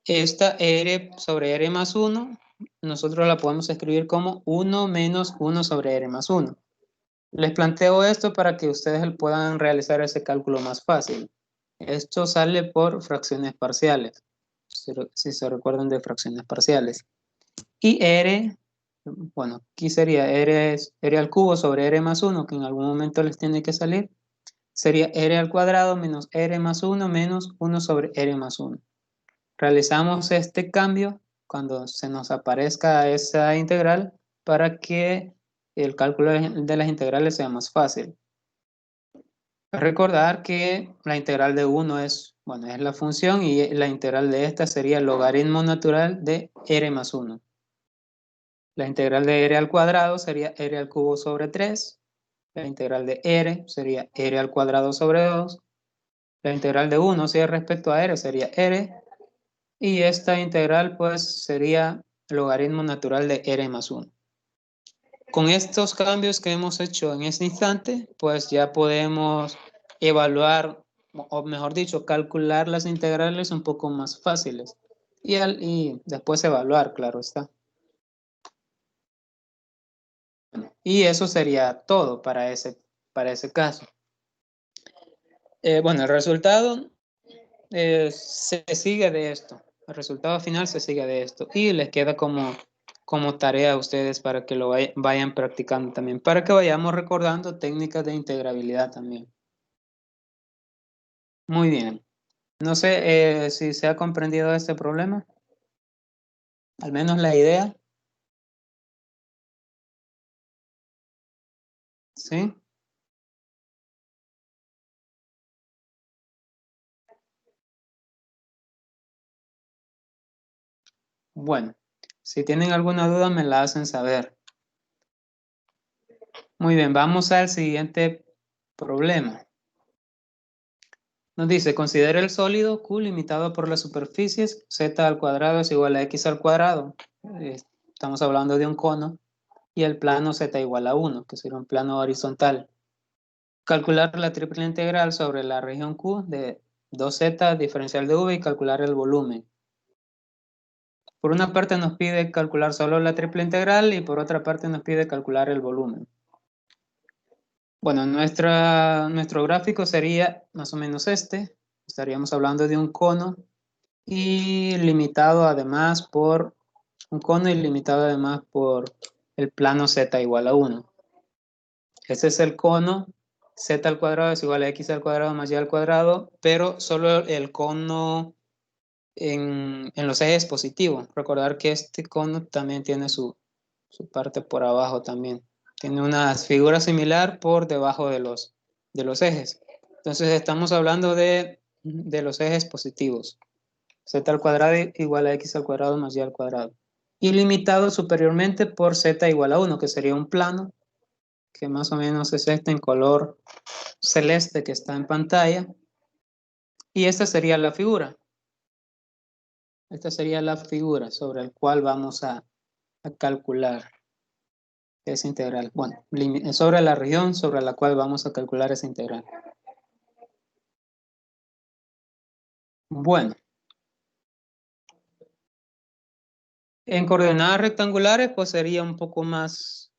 Esta r sobre r más 1, nosotros la podemos escribir como 1 menos 1 sobre r más 1. Les planteo esto para que ustedes puedan realizar ese cálculo más fácil. Esto sale por fracciones parciales, si se recuerdan de fracciones parciales. Y r, bueno, aquí sería r al cubo sobre r más 1, que en algún momento les tiene que salir. Sería r al cuadrado menos r más 1 menos 1 sobre r más 1. Realizamos este cambio cuando se nos aparezca esa integral para que el cálculo de las integrales sea más fácil. Recordar que la integral de 1 es, bueno, es la función y la integral de esta sería el logaritmo natural de r más 1. La integral de r al cuadrado sería r al cubo sobre 3. La integral de r sería r al cuadrado sobre 2. La integral de 1, si es respecto a r, sería r. Y esta integral, pues, sería logaritmo natural de r más 1. Con estos cambios que hemos hecho en este instante, pues ya podemos evaluar, o mejor dicho, calcular las integrales un poco más fáciles. Y después evaluar, claro está. Y eso sería todo para ese caso. Bueno, el resultado se sigue de esto. El resultado final se sigue de esto. Y les queda como tarea a ustedes para que lo vayan practicando también. Para que vayamos recordando técnicas de integrabilidad también. Muy bien. No sé si se ha comprendido este problema. Al menos la idea. ¿Sí? Bueno, si tienen alguna duda me la hacen saber. Muy bien, vamos al siguiente problema. Nos dice, considera el sólido Q limitado por las superficies z al cuadrado es igual a x al cuadrado. Estamos hablando de un cono. Y el plano z igual a 1, que sería un plano horizontal. Calcular la triple integral sobre la región Q de 2z diferencial de v y calcular el volumen. Por una parte nos pide calcular solo la triple integral y por otra parte nos pide calcular el volumen. Bueno, nuestro gráfico sería más o menos este. Estaríamos hablando de un cono y limitado además por el plano z igual a 1. Ese es el cono, z al cuadrado es igual a x al cuadrado más y al cuadrado, pero solo el cono en los ejes positivos. Recordar que este cono también tiene su parte por abajo también. Tiene una figura similar por debajo de los ejes. Entonces estamos hablando de los ejes positivos. Z al cuadrado igual a x al cuadrado más y al cuadrado. y limitado superiormente por z igual a 1, que sería un plano, que más o menos es este en color celeste que está en pantalla. Y esta sería la figura. Esta sería la figura sobre la cual vamos a calcular esa integral. Bueno, sobre la región sobre la cual vamos a calcular esa integral. Bueno, en coordenadas rectangulares pues sería un poco más,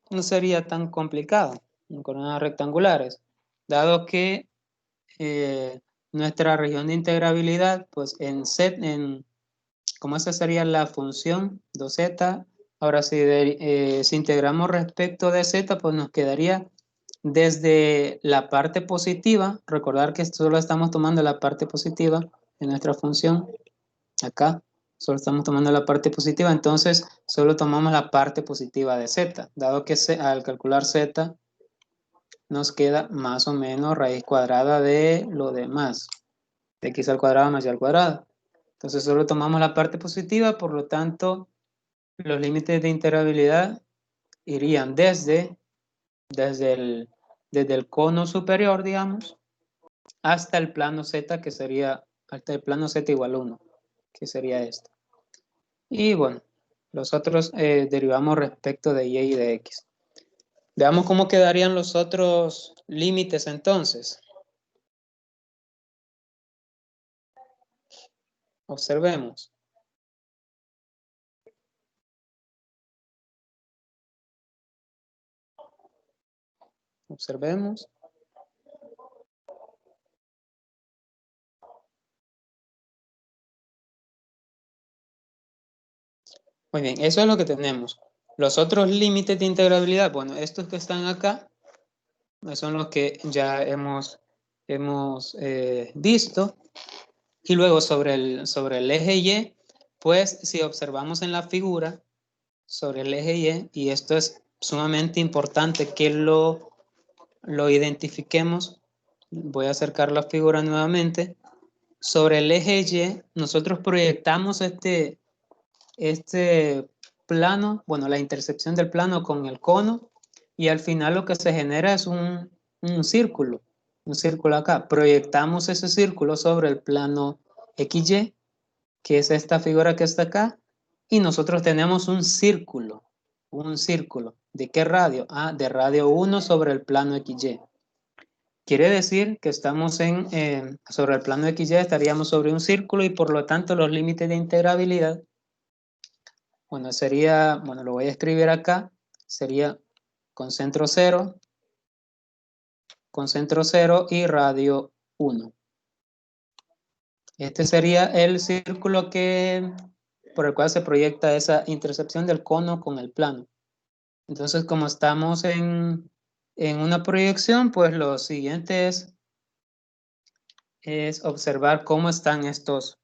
no sería tan complicado en coordenadas rectangulares, dado que nuestra región de integrabilidad, pues como esa sería la función 2z, ahora si integramos respecto de z, pues nos quedaría desde la parte positiva, recordar que solo estamos tomando la parte positiva de nuestra función, acá, solo estamos tomando la parte positiva, entonces solo tomamos la parte positiva de z, dado que al calcular z nos queda más o menos raíz cuadrada de lo demás, de x al cuadrado más y al cuadrado. Entonces solo tomamos la parte positiva, por lo tanto, los límites de integrabilidad irían desde el cono superior, digamos, hasta el plano z, que sería, hasta el plano z igual a 1, que sería esto. Y bueno, los otros derivamos respecto de y de x. Veamos cómo quedarían los otros límites entonces. Observemos. Observemos. Muy bien, eso es lo que tenemos. Los otros límites de integrabilidad, bueno, estos que están acá, son los que ya hemos visto. Y luego sobre el eje Y, pues si observamos en la figura sobre el eje Y, y esto es sumamente importante que lo identifiquemos, voy a acercar la figura nuevamente. Sobre el eje Y, nosotros proyectamos este plano, bueno, la intersección del plano con el cono, y al final lo que se genera es un círculo acá. Proyectamos ese círculo sobre el plano XY, que es esta figura que está acá, y nosotros tenemos un círculo. ¿De qué radio? Ah, de radio 1 sobre el plano XY. Quiere decir que estamos sobre el plano XY, estaríamos sobre un círculo y por lo tanto los límites de integrabilidad, bueno, lo voy a escribir acá, sería con centro 0 y radio 1. Este sería el círculo por el cual se proyecta esa intersección del cono con el plano. Entonces, como estamos en una proyección, pues lo siguiente es observar cómo están estos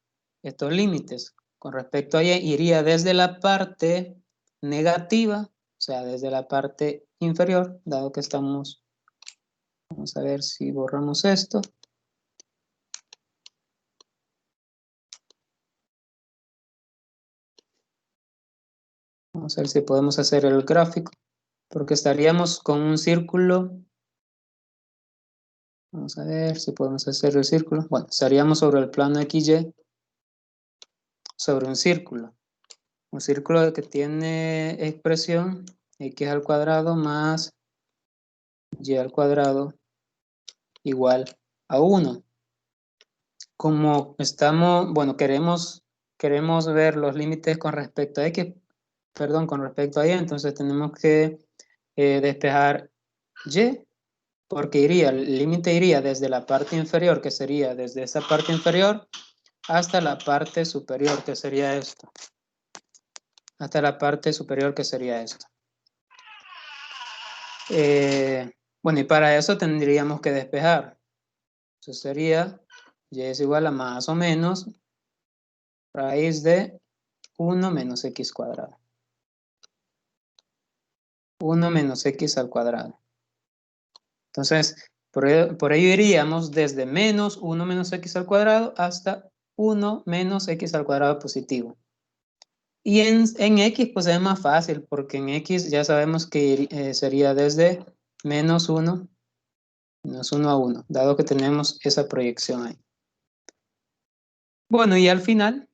límites. Con respecto a ella, iría desde la parte negativa, o sea, desde la parte inferior, dado que estamos, vamos a ver si borramos esto. Vamos a ver si podemos hacer el gráfico, porque estaríamos con un círculo. Vamos a ver si podemos hacer el círculo. Bueno, estaríamos sobre el plano XY, sobre un círculo que tiene expresión x al cuadrado más y al cuadrado igual a 1. Como estamos, bueno, queremos ver los límites con respecto a x, perdón, con respecto a y, entonces tenemos que despejar y, porque el límite iría desde la parte inferior, que sería desde esa parte inferior, hasta la parte superior, que sería esto. Hasta la parte superior, que sería esto. Bueno, y para eso tendríamos que despejar. Eso sería y es igual a más o menos raíz de 1 menos x cuadrado. 1 menos x al cuadrado. Entonces, por ello iríamos desde menos 1 menos x al cuadrado hasta 1 menos x al cuadrado positivo. Y en X pues es más fácil, porque en X ya sabemos que sería desde -1 a 1, dado que tenemos esa proyección ahí. Bueno, y al final,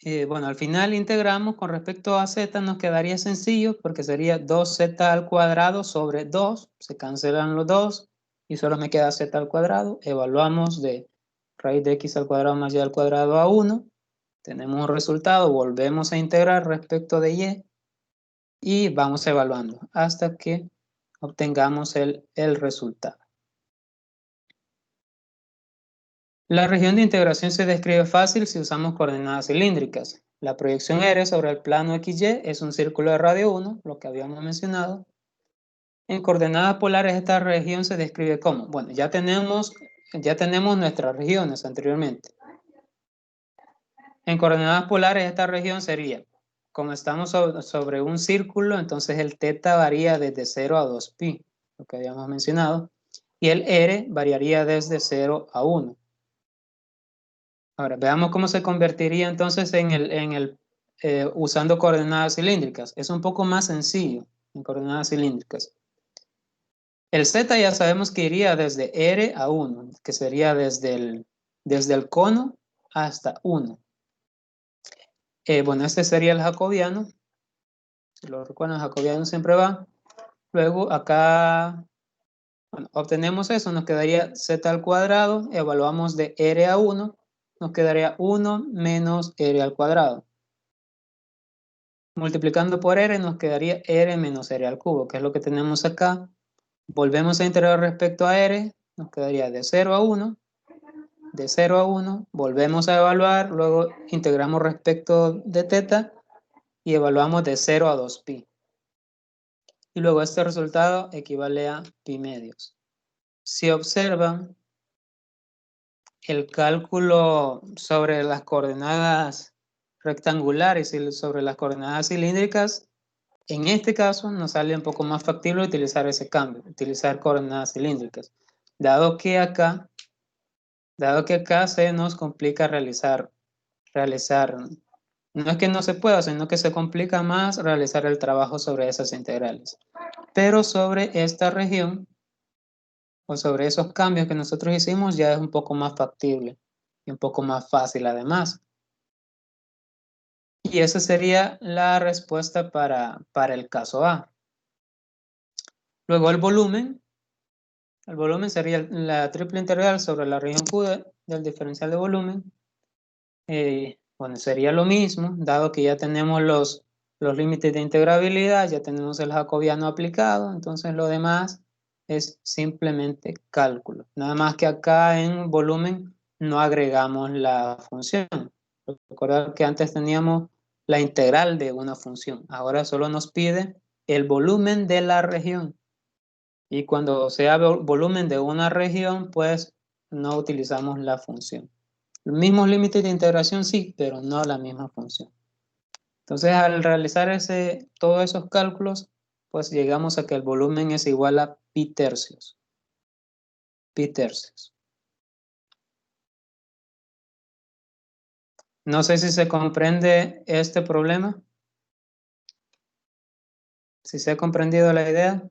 integramos con respecto a z, nos quedaría sencillo, porque sería 2z al cuadrado sobre 2, se cancelan los 2, y solo me queda z al cuadrado. Evaluamos de raíz de x al cuadrado más y al cuadrado a 1, tenemos un resultado, volvemos a integrar respecto de y vamos evaluando hasta que obtengamos el resultado. La región de integración se describe fácil si usamos coordenadas cilíndricas. La proyección R sobre el plano XY es un círculo de radio 1, lo que habíamos mencionado. En coordenadas polares esta región se describe como, bueno, ya tenemos nuestras regiones anteriormente. En coordenadas polares esta región sería, como estamos sobre un círculo, entonces el θ varía desde 0 a 2π, lo que habíamos mencionado, y el R variaría desde 0 a 1. Ahora, veamos cómo se convertiría entonces usando coordenadas cilíndricas. Es un poco más sencillo en coordenadas cilíndricas. El Z ya sabemos que iría desde R a 1, que sería desde el cono hasta 1. Bueno, este sería el jacobiano. Si lo recuerdan, el jacobiano siempre va. Luego acá, bueno, obtenemos eso, nos quedaría z al cuadrado, evaluamos de R a 1, nos quedaría 1 menos R al cuadrado. Multiplicando por R nos quedaría R menos R al cubo, que es lo que tenemos acá. Volvemos a integrar respecto a R, nos quedaría de 0 a 1, de 0 a 1, volvemos a evaluar, luego integramos respecto de θ y evaluamos de 0 a 2π. Y luego este resultado equivale a pi medios. Si observan, el cálculo sobre las coordenadas rectangulares y sobre las coordenadas cilíndricas, en este caso nos sale un poco más factible utilizar ese cambio, utilizar coordenadas cilíndricas, dado que acá se nos complica realizar, no es que no se pueda, sino que se complica más realizar el trabajo sobre esas integrales. Pero sobre esta región, o sobre esos cambios que nosotros hicimos, ya es un poco más factible y un poco más fácil además. Y esa sería la respuesta para el caso A. Luego el volumen sería la triple integral sobre la región Q del diferencial de volumen. Bueno, sería lo mismo, dado que ya tenemos los límites de integrabilidad, ya tenemos el jacobiano aplicado, entonces lo demás es simplemente cálculo. Nada más que acá en volumen no agregamos la función. Recordar que antes teníamos la integral de una función, ahora solo nos pide el volumen de la región. Y cuando sea volumen de una región, pues no utilizamos la función. Los mismos límites de integración sí, pero no la misma función. Entonces, al realizar todos esos cálculos, pues llegamos a que el volumen es igual a pi tercios. Pi tercios. No sé si se comprende este problema. Si se ha comprendido la idea.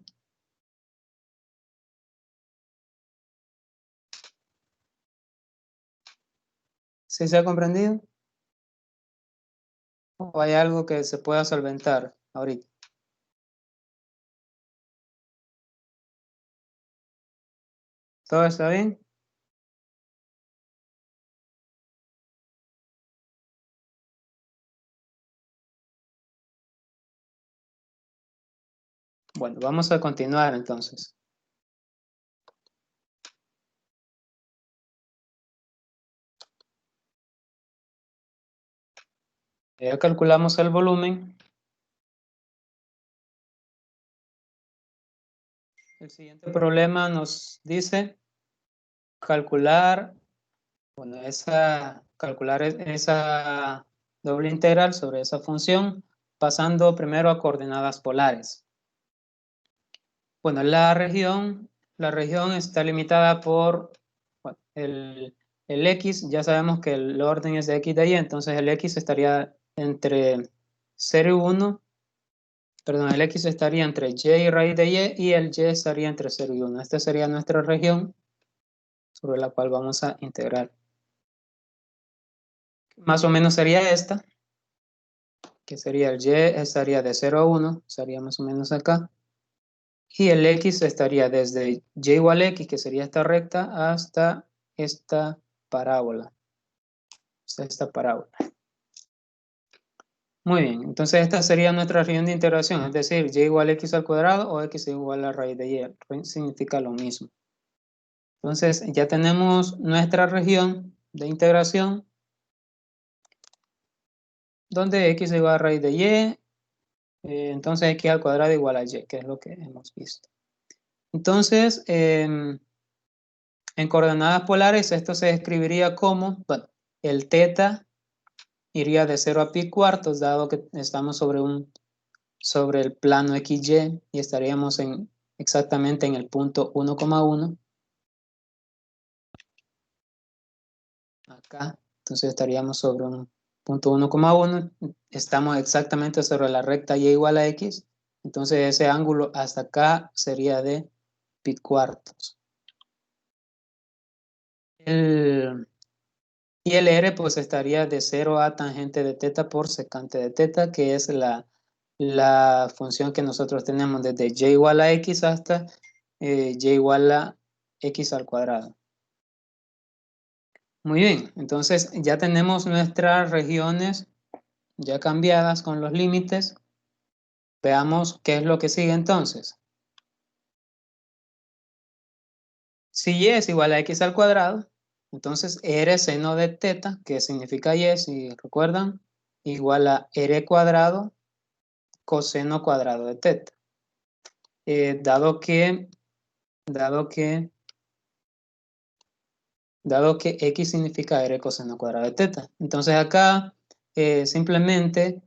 ¿Sí se ha comprendido? ¿O hay algo que se pueda solventar ahorita? ¿Todo está bien? Bueno, vamos a continuar entonces. Ya calculamos el volumen. El siguiente problema nos dice calcular esa doble integral sobre esa función pasando primero a coordenadas polares. Bueno, la región está limitada por el x, ya sabemos que el orden es de x de y, entonces el x estaría entre 0 y 1, perdón, el x estaría entre y raíz de y el y estaría entre 0 y 1. Esta sería nuestra región sobre la cual vamos a integrar. Más o menos sería esta, que sería el y estaría de 0 a 1, estaría más o menos acá. Y el x estaría desde y igual a x, que sería esta recta, hasta esta parábola. Hasta esta parábola. Muy bien, entonces esta sería nuestra región de integración, es decir, y igual a x al cuadrado o x igual a la raíz de y, significa lo mismo. Entonces ya tenemos nuestra región de integración, donde x igual a raíz de y, entonces x al cuadrado igual a y, que es lo que hemos visto. Entonces, en coordenadas polares esto se escribiría como, bueno, el teta iría de 0 a pi cuartos, dado que estamos sobre el plano XY y estaríamos exactamente en el punto 1,1. Acá, entonces estaríamos sobre un punto 1,1. Estamos exactamente sobre la recta y igual a x. Entonces ese ángulo hasta acá sería de pi cuartos. Y el r pues estaría de 0 a tangente de teta por secante de teta, que es la función que nosotros tenemos desde y igual a x hasta y igual a x al cuadrado. Muy bien, entonces ya tenemos nuestras regiones ya cambiadas con los límites. Veamos qué es lo que sigue entonces. Si y es igual a x al cuadrado, entonces r seno de teta, que significa y, si recuerdan, igual a r cuadrado coseno cuadrado de teta. Dado que x significa r coseno cuadrado de teta. Entonces acá simplemente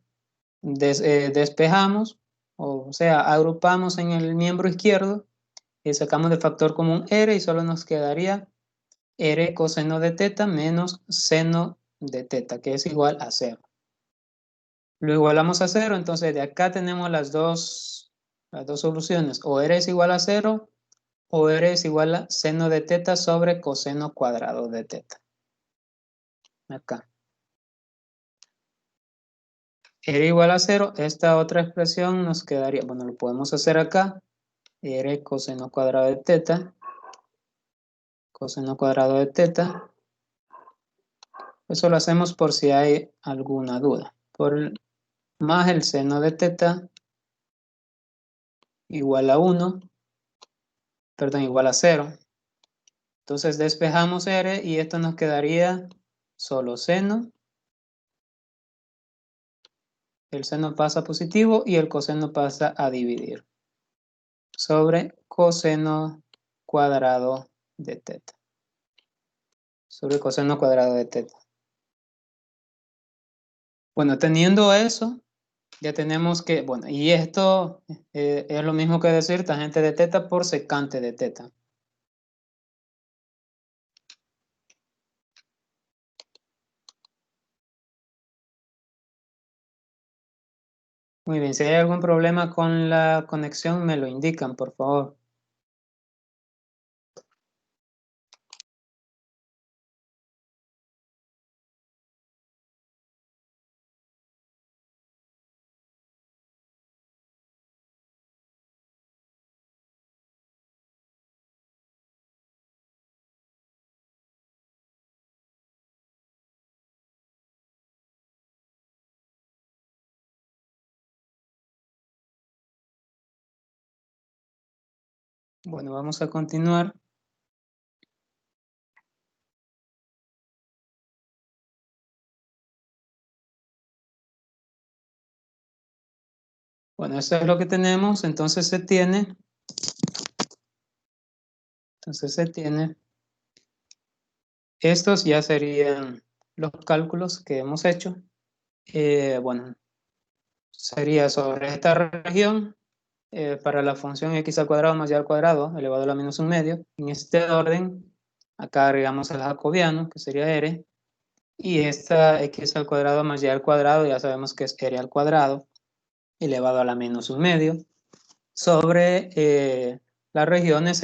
despejamos, o sea, agrupamos en el miembro izquierdo y sacamos de factor común r y solo nos quedaría r coseno de teta menos seno de teta, que es igual a 0. Lo igualamos a 0, entonces de acá tenemos las dos soluciones, o r es igual a 0 o r es igual a seno de teta sobre coseno cuadrado de teta. Acá. R igual a 0, esta otra expresión nos quedaría, bueno, lo podemos hacer acá, r coseno cuadrado de teta, coseno cuadrado de teta. Eso lo hacemos por si hay alguna duda. Más el seno de teta igual a 1, perdón, igual a 0. Entonces despejamos r y esto nos quedaría solo seno. El seno pasa positivo y el coseno pasa a dividir sobre coseno cuadrado de teta. Sobre coseno cuadrado de teta. Bueno, teniendo eso, ya tenemos que, bueno, y esto es lo mismo que decir tangente de teta por secante de teta. Muy bien, si hay algún problema con la conexión, me lo indican, por favor. Bueno, vamos a continuar. Bueno, eso es lo que tenemos, entonces se tiene. Estos ya serían los cálculos que hemos hecho. Bueno, sería sobre esta región para la función x al cuadrado más y al cuadrado elevado a la menos un medio. En este orden, acá agregamos el jacobiano, que sería r. Y esta x al cuadrado más y al cuadrado, ya sabemos que es r al cuadrado, elevado a la menos un medio, sobre las regiones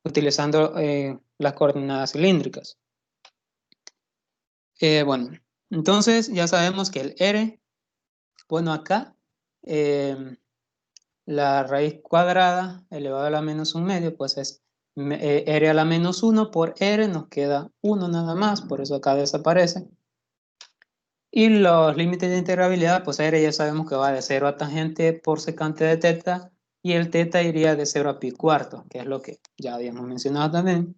utilizando las coordenadas cilíndricas. Bueno, entonces ya sabemos que el r, bueno, acá la raíz cuadrada elevado a la menos un medio, pues es r a la menos 1 por r, nos queda 1 nada más, por eso acá desaparece. Y los límites de integrabilidad, pues r ya sabemos que va de 0 a tangente por secante de teta, y el teta iría de 0 a pi cuarto, que es lo que ya habíamos mencionado también.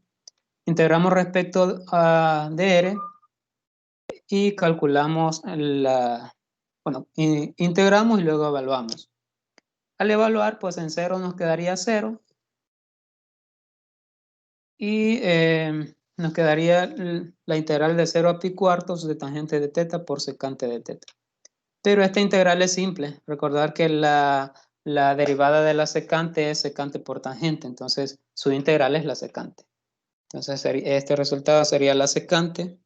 Integramos respecto de r y calculamos bueno, integramos y luego evaluamos. Al evaluar, pues en 0 nos quedaría 0 y nos quedaría la integral de 0 a pi cuartos de tangente de teta por secante de teta. Pero esta integral es simple. Recordar que la derivada de la secante es secante por tangente, entonces su integral es la secante. Entonces este resultado sería la secante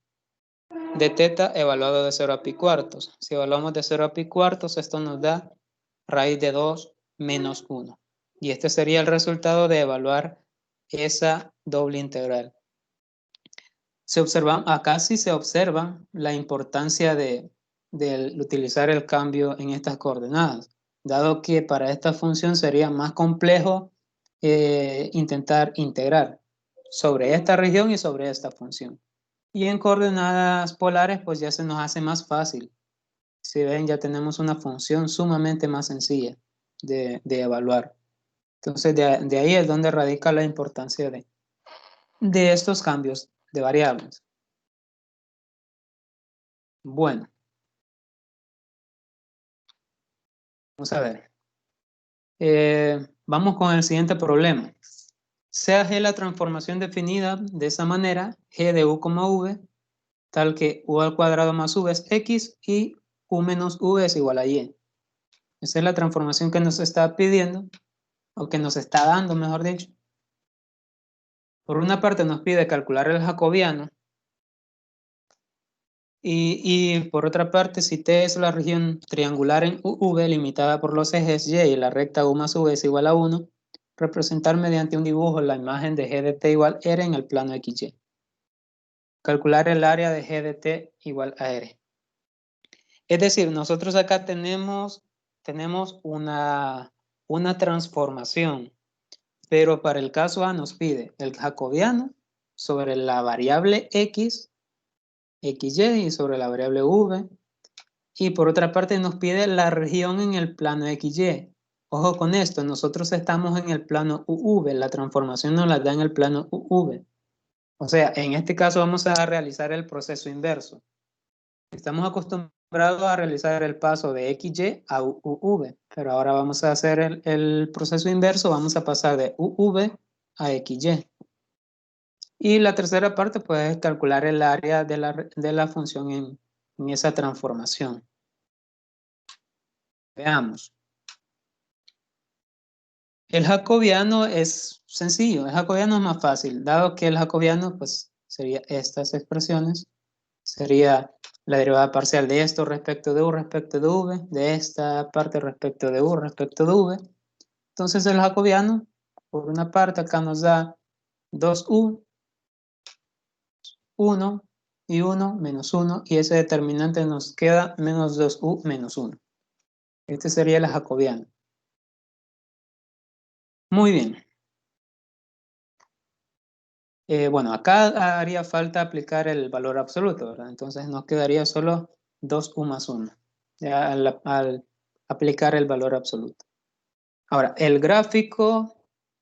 de teta evaluado de 0 a pi cuartos. Si evaluamos de 0 a pi cuartos, esto nos da raíz de 2 menos 1. Y este sería el resultado de evaluar esa doble integral. Acá sí se observa la importancia de utilizar el cambio en estas coordenadas, dado que para esta función sería más complejo intentar integrar sobre esta región y sobre esta función. Y en coordenadas polares, pues ya se nos hace más fácil. Si ven, ya tenemos una función sumamente más sencilla de evaluar. Entonces, de ahí es donde radica la importancia de estos cambios de variables. Bueno, vamos a ver. Vamos con el siguiente problema. Sea G la transformación definida de esa manera, G de U, V, tal que U al cuadrado más V es X y U menos V es igual a Y. Esa es la transformación que nos está pidiendo, o que nos está dando, mejor dicho. Por una parte nos pide calcular el jacobiano, y por otra parte, si T es la región triangular en UV limitada por los ejes Y y la recta U más V es igual a 1, representar mediante un dibujo la imagen de G de T igual R en el plano XY. Calcular el área de G de T igual a R. Es decir, nosotros acá tenemos una transformación, pero para el caso A nos pide el jacobiano sobre la variable X, XY y sobre la variable V. Y por otra parte nos pide la región en el plano XY. Ojo con esto, nosotros estamos en el plano UV, la transformación nos la da en el plano UV. O sea, en este caso vamos a realizar el proceso inverso. Estamos acostumbrados a realizar el paso de XY a UV, pero ahora vamos a hacer el proceso inverso, vamos a pasar de UV a XY. Y la tercera parte pues es calcular el área de la función en esa transformación. Veamos. El jacobiano es sencillo, el jacobiano es más fácil, dado que el jacobiano pues sería estas expresiones, sería la derivada parcial de esto respecto de u respecto de v, de esta parte respecto de u respecto de v. Entonces el jacobiano, por una parte acá nos da 2u, 1 y 1 menos 1, y ese determinante nos queda menos 2u menos 1. Este sería el jacobiano. Muy bien. Bueno, acá haría falta aplicar el valor absoluto, ¿verdad? Entonces nos quedaría solo 2u más 1, ya al aplicar el valor absoluto. Ahora, el gráfico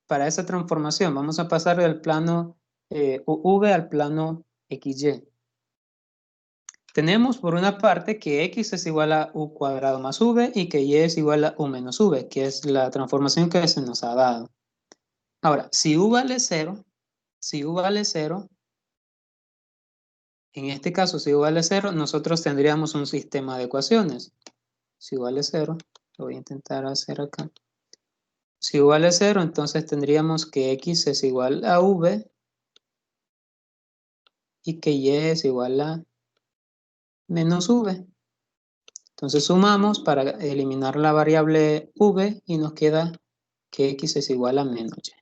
para esa transformación, vamos a pasar del plano UV al plano XY. Tenemos por una parte que X es igual a U cuadrado más V y que Y es igual a U menos V, que es la transformación que se nos ha dado. Ahora, si U vale 0, en este caso, si U vale 0, nosotros tendríamos un sistema de ecuaciones. Si U vale 0, lo voy a intentar hacer acá. Si U vale 0, entonces tendríamos que X es igual a V y que y es igual a menos v. Entonces sumamos para eliminar la variable v y nos queda que x es igual a menos y.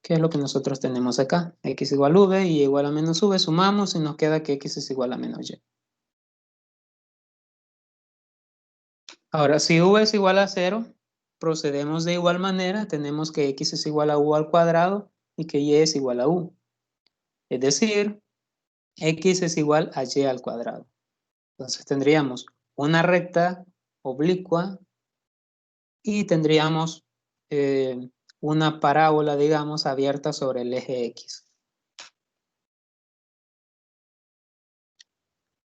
¿Qué es lo que nosotros tenemos acá? X igual a v y igual a menos v, sumamos y nos queda que x es igual a menos y. Ahora, si v es igual a 0, procedemos de igual manera, tenemos que x es igual a u al cuadrado y que y es igual a u. Es decir, x es igual a y al cuadrado. Entonces tendríamos una recta oblicua y tendríamos una parábola, digamos, abierta sobre el eje x.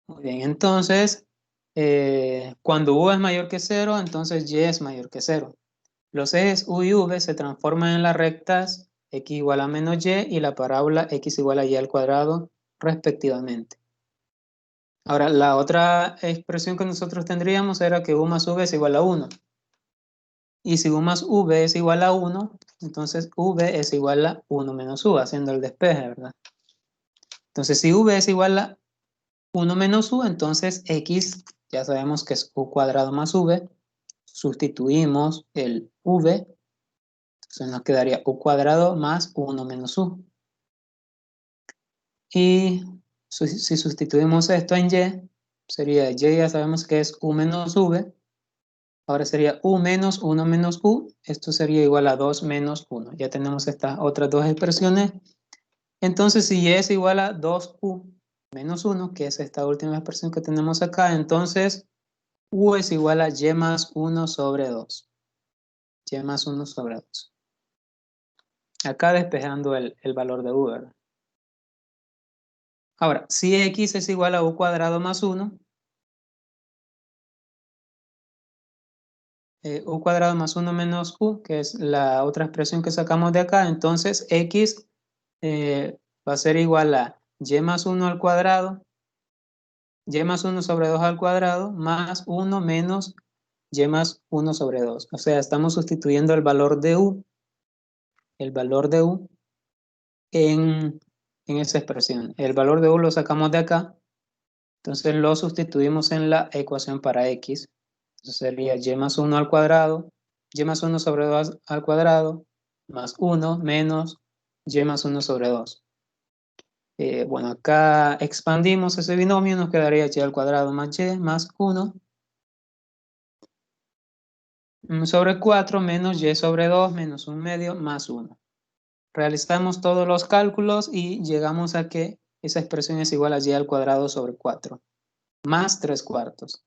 Muy bien, entonces, cuando u es mayor que 0, entonces y es mayor que 0. Los ejes u y v se transforman en las rectas x igual a menos y la parábola x igual a y al cuadrado, respectivamente. Ahora, la otra expresión que nosotros tendríamos era que u más v es igual a 1. Y si u más v es igual a 1, entonces v es igual a 1 menos u, haciendo el despeje, ¿verdad? Entonces, si v es igual a 1 menos u, entonces x ya sabemos que es u cuadrado más v. Sustituimos el v, entonces nos quedaría u cuadrado más 1 menos u. Y si sustituimos esto en y, sería y ya sabemos que es u menos v. Ahora sería u menos 1 menos u. Esto sería igual a 2 menos 1. Ya tenemos estas otras dos expresiones. Entonces, si y es igual a 2u menos 1, que es esta última expresión que tenemos acá, entonces u es igual a y más 1 sobre 2. Y más 1 sobre 2. Acá despejando el valor de u, ¿verdad? Ahora, si x es igual a u cuadrado más 1, u cuadrado más 1 menos u, que es la otra expresión que sacamos de acá, entonces x va a ser igual a y más 1 al cuadrado, y más 1 sobre 2 al cuadrado, más 1 menos y más 1 sobre 2. O sea, estamos sustituyendo el valor de u en esa expresión. El valor de u lo sacamos de acá, entonces lo sustituimos en la ecuación para x. Entonces sería y más 1 al cuadrado, y más 1 sobre 2 al cuadrado, más 1 menos y más 1 sobre 2. Bueno, acá expandimos ese binomio, nos quedaría y al cuadrado más y más 1 sobre 4 menos y sobre 2 menos 1 medio más 1. Realizamos todos los cálculos y llegamos a que esa expresión es igual a y al cuadrado sobre 4 más 3 cuartos.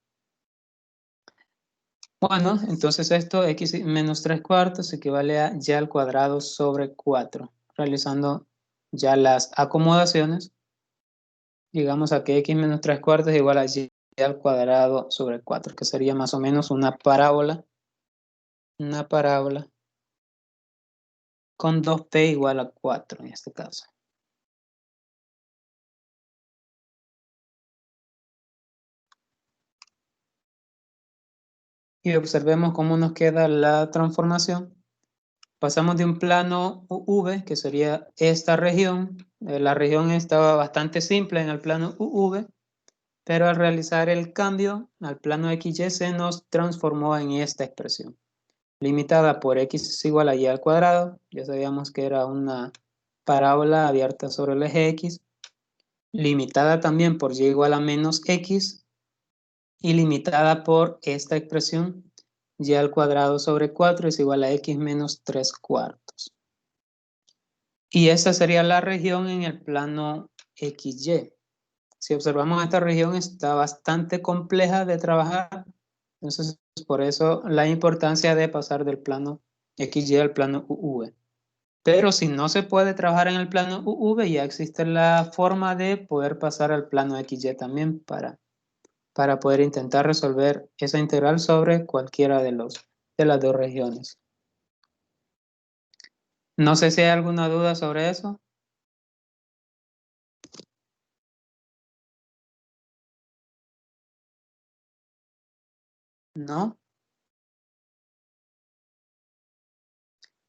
Bueno, entonces esto, x menos 3 cuartos, equivale a y al cuadrado sobre 4. Realizando ya las acomodaciones, llegamos a que x menos 3 cuartos es igual a y al cuadrado sobre 4, que sería más o menos una parábola con 2p igual a 4 en este caso. Y observemos cómo nos queda la transformación. Pasamos de un plano UV, que sería esta región. La región estaba bastante simple en el plano UV, pero al realizar el cambio al plano XY se nos transformó en esta expresión. Limitada por x es igual a y al cuadrado. Ya sabíamos que era una parábola abierta sobre el eje x. Limitada también por y igual a menos x. Y limitada por esta expresión, y al cuadrado sobre 4 es igual a x menos 3 cuartos. Y esa sería la región en el plano XY. Si observamos esta región está bastante compleja de trabajar, entonces por eso la importancia de pasar del plano XY al plano UV. Pero si no se puede trabajar en el plano UV, ya existe la forma de poder pasar al plano XY también para poder intentar resolver esa integral sobre cualquiera de las dos regiones. No sé si hay alguna duda sobre eso. ¿No?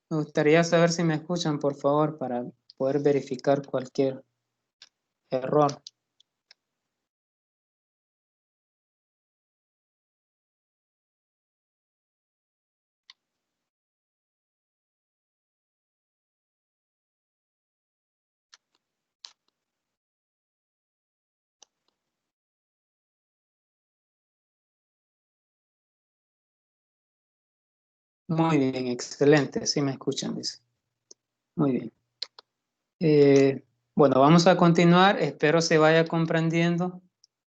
Me gustaría saber si me escuchan, por favor, para poder verificar cualquier error. Muy bien, excelente. Sí me escuchan, dice. Muy bien. Bueno, vamos a continuar. Espero se vaya comprendiendo.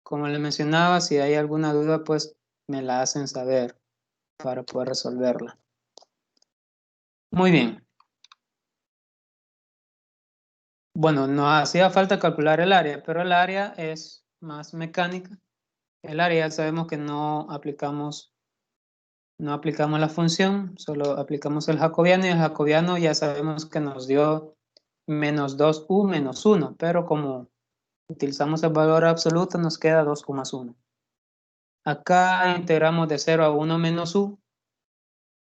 Como les mencionaba, si hay alguna duda, pues me la hacen saber para poder resolverla. Muy bien. Bueno, no hacía falta calcular el área, pero el área es más mecánica. El área sabemos que no aplicamos la función, solo aplicamos el jacobiano y el jacobiano ya sabemos que nos dio menos 2u menos 1, pero como utilizamos el valor absoluto nos queda 2u más 1. Acá integramos de 0 a 1 menos u,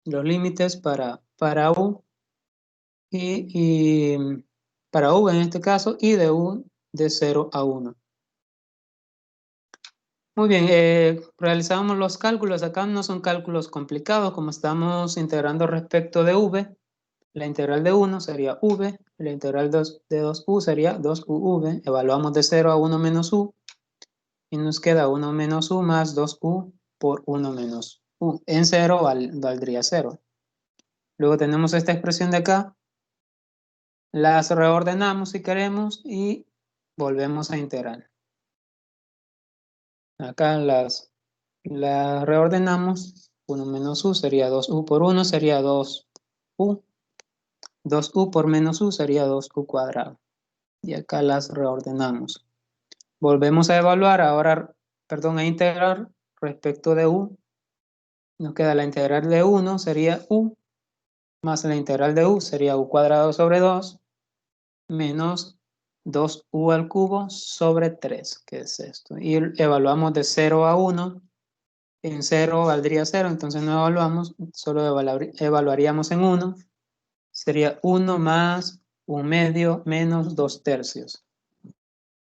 los límites para u y para u en este caso y de u de 0 a 1. Muy bien, realizamos los cálculos. Acá no son cálculos complicados, como estamos integrando respecto de v. La integral de 1 sería v, la integral de 2u sería 2uv. Evaluamos de 0 a 1 menos u y nos queda 1 menos u más 2u por 1 menos u. En 0 valdría 0. Luego tenemos esta expresión de acá. Las reordenamos si queremos y volvemos a integrar. Acá las reordenamos. 1 menos u sería 2u por 1 sería 2u. 2u por menos u sería 2u cuadrado. Y acá las reordenamos. Volvemos a evaluar ahora, a integrar respecto de u. Nos queda la integral de 1 sería u, más la integral de u sería u cuadrado sobre 2, menos 2u al cubo sobre 3, que es esto. Y evaluamos de 0 a 1. En 0 valdría 0, entonces no evaluamos, solo evaluaríamos en 1. Sería 1 más 1 medio menos 2 tercios.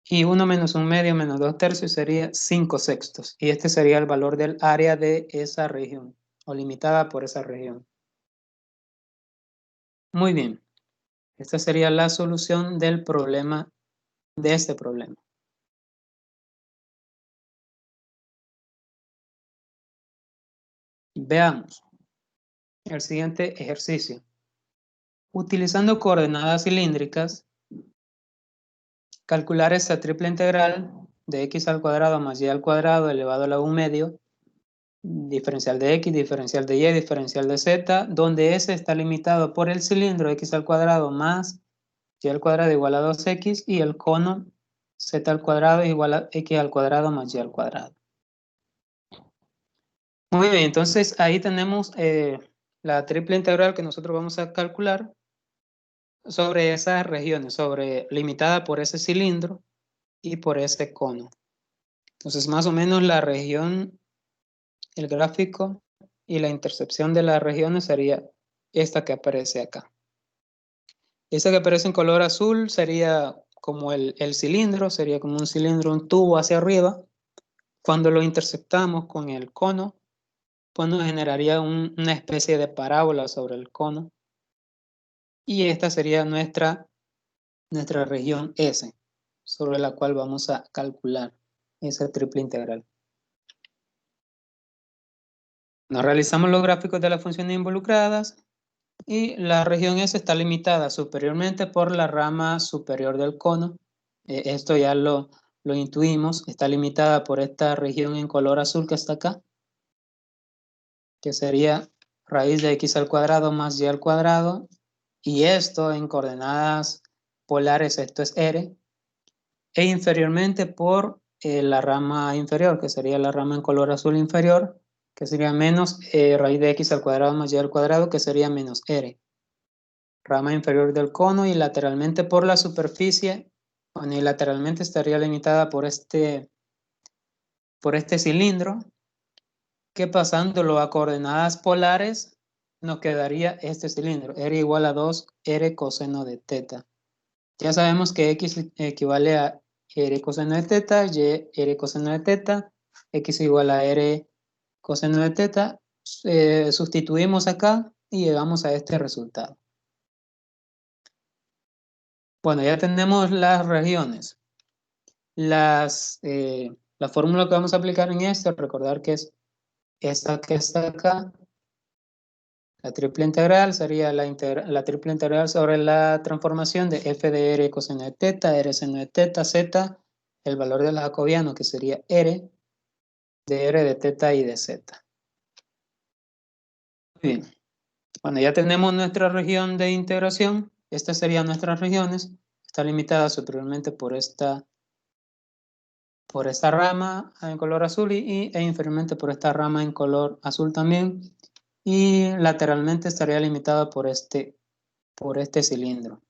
Y 1 menos 1 medio menos 2 tercios sería 5 sextos. Y este sería el valor del área de esa región, o limitada por esa región. Muy bien. Esta sería la solución del problema, de este problema. Veamos el siguiente ejercicio. Utilizando coordenadas cilíndricas, calcular esta triple integral de x al cuadrado más y al cuadrado elevado a la 1 medio, diferencial de x, diferencial de y, diferencial de z, donde s está limitado por el cilindro x al cuadrado más y al cuadrado igual a 2x y el cono z al cuadrado igual a x al cuadrado más y al cuadrado. Muy bien, entonces ahí tenemos la triple integral que nosotros vamos a calcular sobre esas regiones, limitada por ese cilindro y por ese cono. Entonces más o menos la región, el gráfico y la intercepción de las regiones sería esta que aparece acá. Esta que aparece en color azul sería como el cilindro, sería como un cilindro, un tubo hacia arriba. Cuando lo interceptamos con el cono, pues nos generaría una especie de parábola sobre el cono. Y esta sería nuestra región S, sobre la cual vamos a calcular esa triple integral. Nos realizamos los gráficos de las funciones involucradas y la región S está limitada superiormente por la rama superior del cono. Esto ya lo intuimos, está limitada por esta región en color azul que está acá, que sería raíz de x al cuadrado más y al cuadrado, y esto en coordenadas polares, esto es R, e inferiormente por la rama inferior, que sería la rama en color azul inferior, que sería menos raíz de x al cuadrado más y al cuadrado, que sería menos R. Rama inferior del cono y lateralmente por la superficie, unilateralmente estaría limitada por este cilindro, que pasándolo a coordenadas polares nos quedaría este cilindro, R igual a 2 R coseno de teta. Ya sabemos que X equivale a R coseno de teta, Y R coseno de teta, X igual a R coseno de teta. Sustituimos acá y llegamos a este resultado. Bueno, ya tenemos las regiones. La fórmula que vamos a aplicar en esto, recordar que es esta que está acá. La triple integral sería la triple integral sobre la transformación de f de r coseno de teta, r seno de teta, z, el valor del jacobiano que sería r, de r de teta y de z. Muy bien. Bueno, ya tenemos nuestra región de integración. Estas serían nuestras regiones. Está limitada superiormente por esta rama en color azul e inferiormente por esta rama en color azul también. Y lateralmente estaría limitada por este cilindro.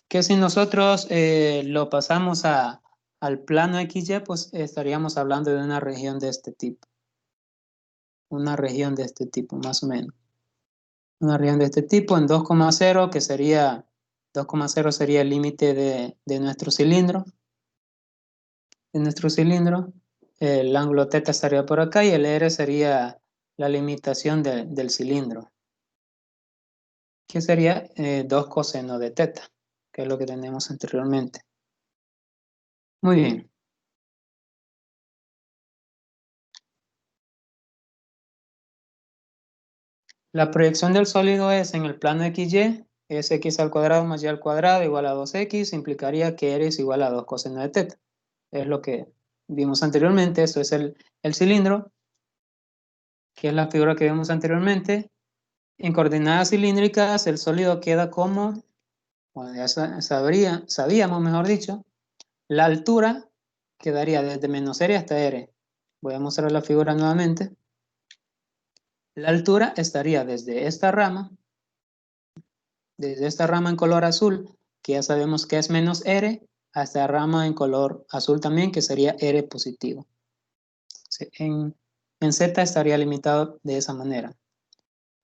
Que si nosotros lo pasamos al plano XY, pues estaríamos hablando de una región de este tipo. Una región de este tipo, más o menos. Una región de este tipo en 2,0, que sería 2,0 sería el límite de nuestro cilindro. El ángulo θ estaría por acá y el R sería la limitación del cilindro, que sería 2 coseno de θ, que es lo que tenemos anteriormente. Muy bien. La proyección del sólido es en el plano XY, es x al cuadrado más y al cuadrado igual a 2x, implicaría que R es igual a 2 coseno de θ. Es lo que vimos anteriormente, esto es el cilindro, que es la figura que vimos anteriormente. En coordenadas cilíndricas el sólido queda como, bueno, ya sabíamos, mejor dicho, la altura quedaría desde menos R hasta R. Voy a mostrar la figura nuevamente. La altura estaría desde esta rama en color azul, que ya sabemos que es menos R, hasta la rama en color azul también, que sería R positivo. En Z estaría limitado de esa manera.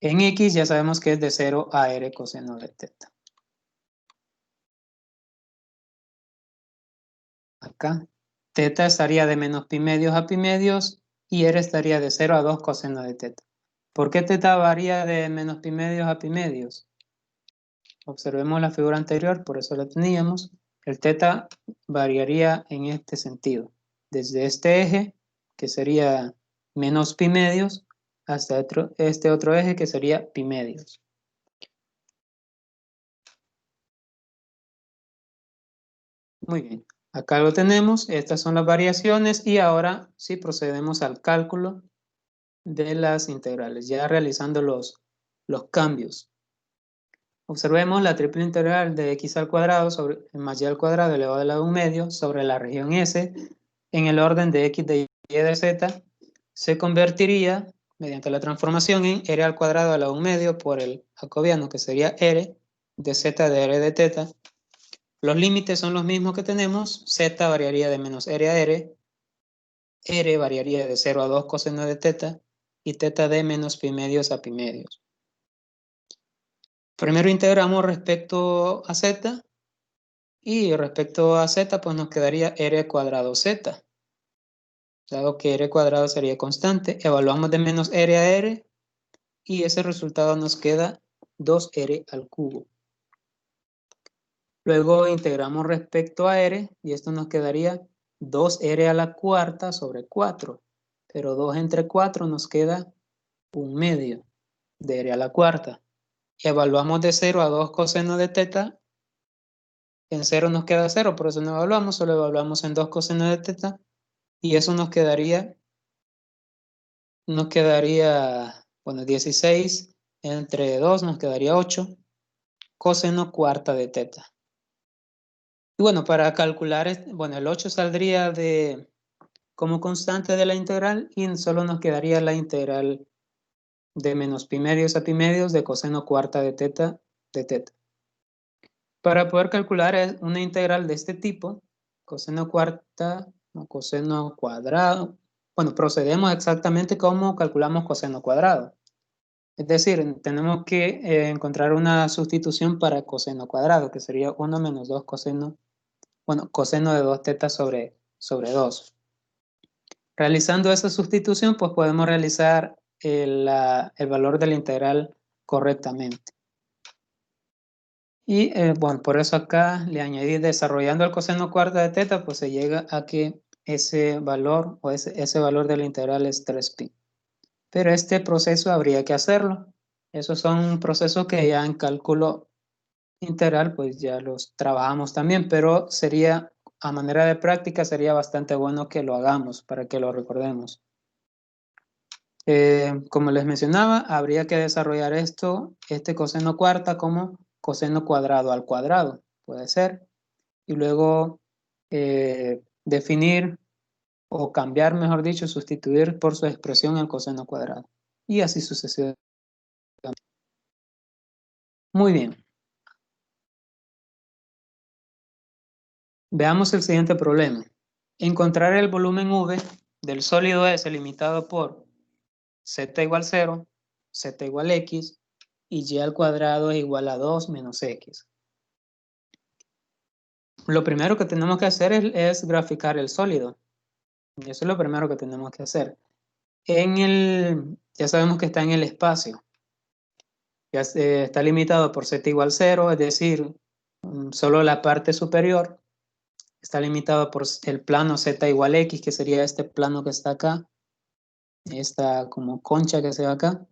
En X ya sabemos que es de 0 a R coseno de θ. Acá. θ estaría de menos pi medios a pi medios y R estaría de 0 a 2 coseno de θ. ¿Por qué θ varía de menos pi medios a pi medios? Observemos la figura anterior, por eso la teníamos. El θ variaría en este sentido. Desde este eje, que sería menos pi medios, hasta este otro eje, que sería pi medios. Muy bien. Acá lo tenemos, estas son las variaciones y ahora sí procedemos al cálculo de las integrales, ya realizando los cambios. Observemos la triple integral de x al cuadrado sobre más y al cuadrado elevado a la 1 medio sobre la región S en el orden de x de y de z se convertiría mediante la transformación en r al cuadrado a la 1 medio por el jacobiano que sería r de z de r de θ. Los límites son los mismos que tenemos, z variaría de menos r a r, r variaría de 0 a 2 coseno de θ y θ de menos pi medios a pi medios. Primero integramos respecto a z y respecto a z pues nos quedaría r cuadrado z. Dado que r cuadrado sería constante, evaluamos de menos r a r y ese resultado nos queda 2r al cubo. Luego integramos respecto a r y esto nos quedaría 2r a la cuarta sobre 4. Pero 2 entre 4 nos queda 1 medio de r a la cuarta. Evaluamos de 0 a 2 coseno de θ. En 0 nos queda 0, por eso no evaluamos, solo evaluamos en 2 coseno de θ. Y eso nos quedaría, bueno, 16 entre 2 nos quedaría 8 coseno cuarta de θ. Y bueno, para calcular, bueno, el 8 saldría como constante de la integral y solo nos quedaría la integral de menos pi medios a pi medios de coseno cuarta de θ de θ. Para poder calcular una integral de este tipo, coseno cuarta o coseno cuadrado, bueno, procedemos exactamente como calculamos coseno cuadrado. Es decir, tenemos que encontrar una sustitución para coseno cuadrado, que sería 1 menos 2 coseno bueno, coseno de 2 tetas sobre 2. Realizando esa sustitución, pues podemos realizar el valor de la integral correctamente. Y bueno, por eso acá le añadí desarrollando el coseno cuarta de teta, pues se llega a que ese valor o ese valor de la integral es 3pi. Pero este proceso habría que hacerlo. Esos son procesos que ya en cálculo integral pues ya los trabajamos también, pero sería, a manera de práctica, sería bastante bueno que lo hagamos para que lo recordemos. Como les mencionaba, habría que desarrollar este coseno cuarta como coseno cuadrado al cuadrado, puede ser, y luego definir o cambiar, mejor dicho, sustituir por su expresión el coseno cuadrado, y así sucesivamente. Muy bien. Veamos el siguiente problema. Encontrar el volumen V del sólido S limitado por z igual 0, z igual x, y y al cuadrado es igual a 2 menos x. Lo primero que tenemos que hacer es graficar el sólido. Eso es lo primero que tenemos que hacer. Ya sabemos que está en el espacio. Ya está limitado por z igual 0, es decir, solo la parte superior. Está limitado por el plano z igual x, que sería este plano que está acá. Esta como concha que se ve acá.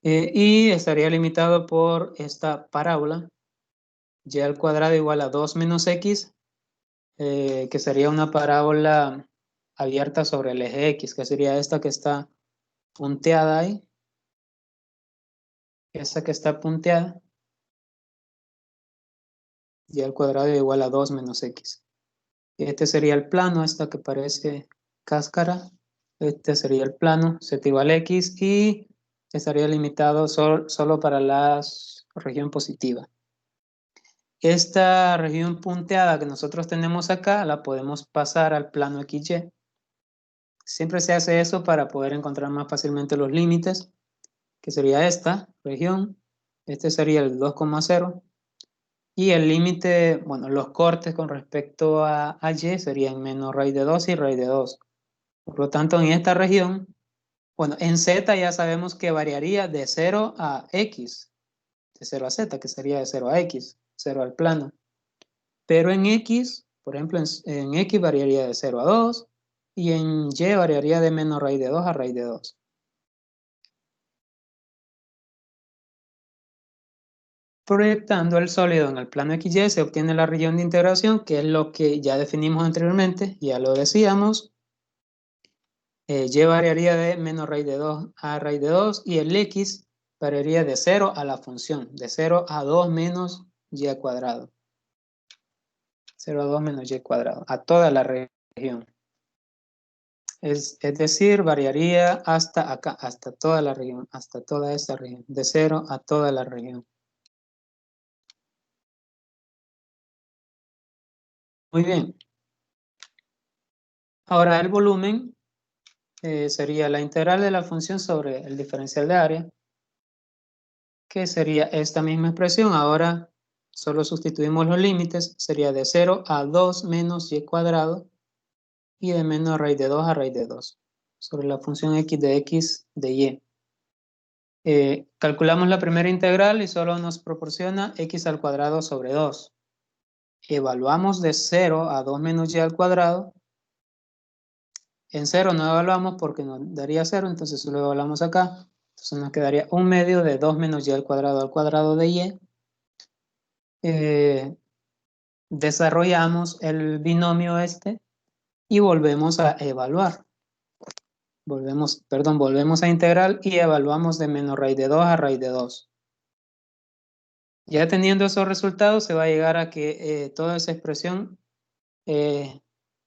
Y estaría limitado por esta parábola, y al cuadrado igual a 2 menos x, que sería una parábola abierta sobre el eje x, que sería esta que está punteada ahí. Esta que está punteada, y al cuadrado igual a 2 menos x. Este sería el plano, esta que parece cáscara. Este sería el plano, z igual a x, y estaría limitado solo para la región positiva. Esta región punteada que nosotros tenemos acá la podemos pasar al plano XY. Siempre se hace eso para poder encontrar más fácilmente los límites, que sería esta región. Este sería el 2,0. Y el límite, bueno, los cortes con respecto a Y serían menos raíz de 2 y raíz de 2. Por lo tanto, en esta región, bueno, en Z ya sabemos que variaría de 0 a X, de 0 a Z, que sería de 0 a X, 0 al plano. Pero en X, por ejemplo, en X variaría de 0 a 2 y en Y variaría de menos raíz de 2 a raíz de 2. Proyectando el sólido en el plano XY se obtiene la región de integración, que es lo que ya definimos anteriormente, ya lo decíamos. Y variaría de menos raíz de 2 a raíz de 2 y el X variaría de 0 a la función, de 0 a 2 menos Y al cuadrado. 0 a 2 menos Y al cuadrado, a toda la región. Es decir, variaría hasta acá, hasta toda la región, hasta toda esta región, de 0 a toda la región. Muy bien. Ahora el volumen sería la integral de la función sobre el diferencial de área, que sería esta misma expresión. Ahora solo sustituimos los límites, sería de 0 a 2 menos y cuadrado y de menos raíz de 2 a raíz de 2 sobre la función x de y. Calculamos la primera integral y solo nos proporciona x al cuadrado sobre 2. Evaluamos de 0 a 2 menos y al cuadrado. En 0 no evaluamos porque nos daría 0, entonces solo evaluamos acá. Entonces nos quedaría 1 medio de 2 menos y al cuadrado de y. Desarrollamos el binomio este y volvemos a evaluar. Volvemos a integral y evaluamos de menos raíz de 2 a raíz de 2. Ya teniendo esos resultados se va a llegar a que toda esa expresión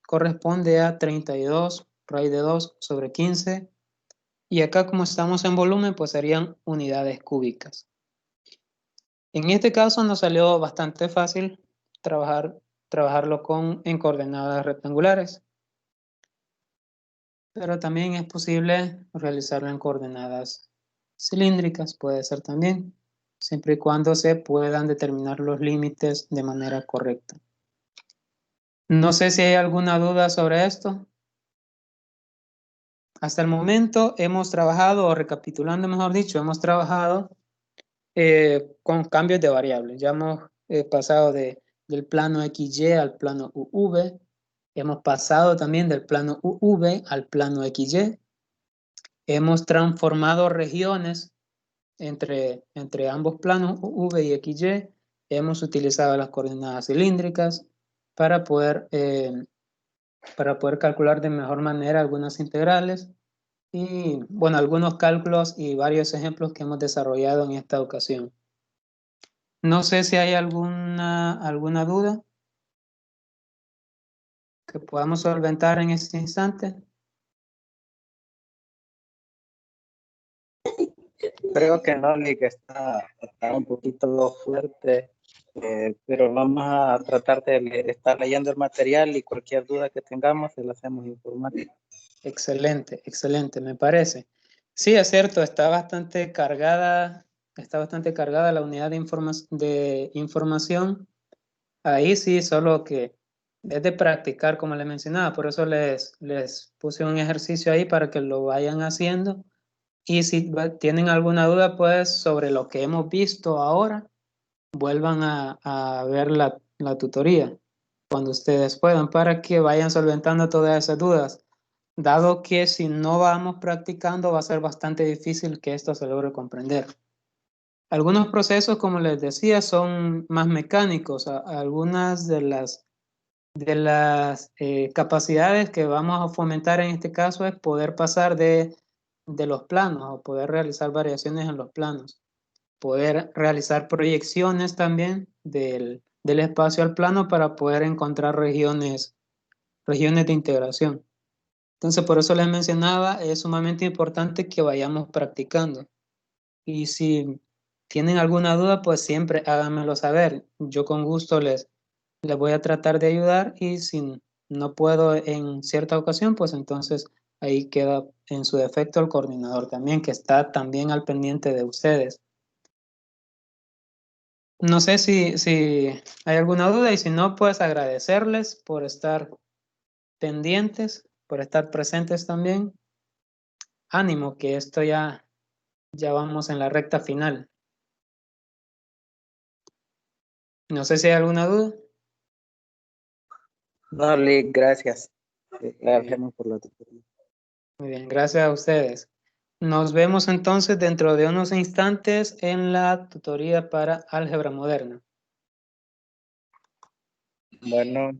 corresponde a 32 raíz de 2 sobre 15. Y acá como estamos en volumen, pues serían unidades cúbicas. En este caso nos salió bastante fácil trabajarlo en coordenadas rectangulares. Pero también es posible realizarlo en coordenadas cilíndricas, puede ser también. siempre y cuando se puedan determinar los límites de manera correcta. No sé si hay alguna duda sobre esto. Hasta el momento hemos trabajado, o recapitulando mejor dicho, hemos trabajado con cambios de variables. Ya hemos pasado del plano XY al plano UV. Hemos pasado también del plano UV al plano XY. Hemos transformado regiones entre ambos planos UV y XY. Hemos utilizado las coordenadas cilíndricas para poder calcular de mejor manera algunas integrales y, bueno, algunos cálculos y varios ejemplos que hemos desarrollado en esta ocasión. No sé si hay alguna duda que podamos solventar en este instante. Creo que no, Lee, que está un poquito fuerte, pero vamos a tratar de estar leyendo el material y cualquier duda que tengamos se la hacemos informar. Excelente, excelente, me parece. Sí, es cierto, está bastante cargada la unidad de información. Ahí sí, solo que es de practicar, como les mencionaba, por eso les puse un ejercicio ahí para que lo vayan haciendo. Y si tienen alguna duda, pues, sobre lo que hemos visto ahora, vuelvan a ver la tutoría cuando ustedes puedan, para que vayan solventando todas esas dudas, dado que si no vamos practicando va a ser bastante difícil que esto se logre comprender. Algunos procesos, como les decía, son más mecánicos. Algunas de las capacidades que vamos a fomentar en este caso es poder pasar de los planos o poder realizar variaciones en los planos, poder realizar proyecciones también del espacio al plano para poder encontrar regiones de integración. Entonces, por eso les mencionaba, es sumamente importante que vayamos practicando. Y si tienen alguna duda, pues siempre háganmelo saber. Yo con gusto les voy a tratar de ayudar y si no puedo en cierta ocasión, pues entonces ahí queda en su defecto el coordinador también, que está también al pendiente de ustedes. No sé si hay alguna duda y si no, pues agradecerles por estar pendientes, por estar presentes también. Ánimo, que esto ya vamos en la recta final. No sé si hay alguna duda. No, Lee, gracias. Gracias por la tutoría. Muy bien, gracias a ustedes. Nos vemos entonces dentro de unos instantes en la tutoría para álgebra moderna. Bueno.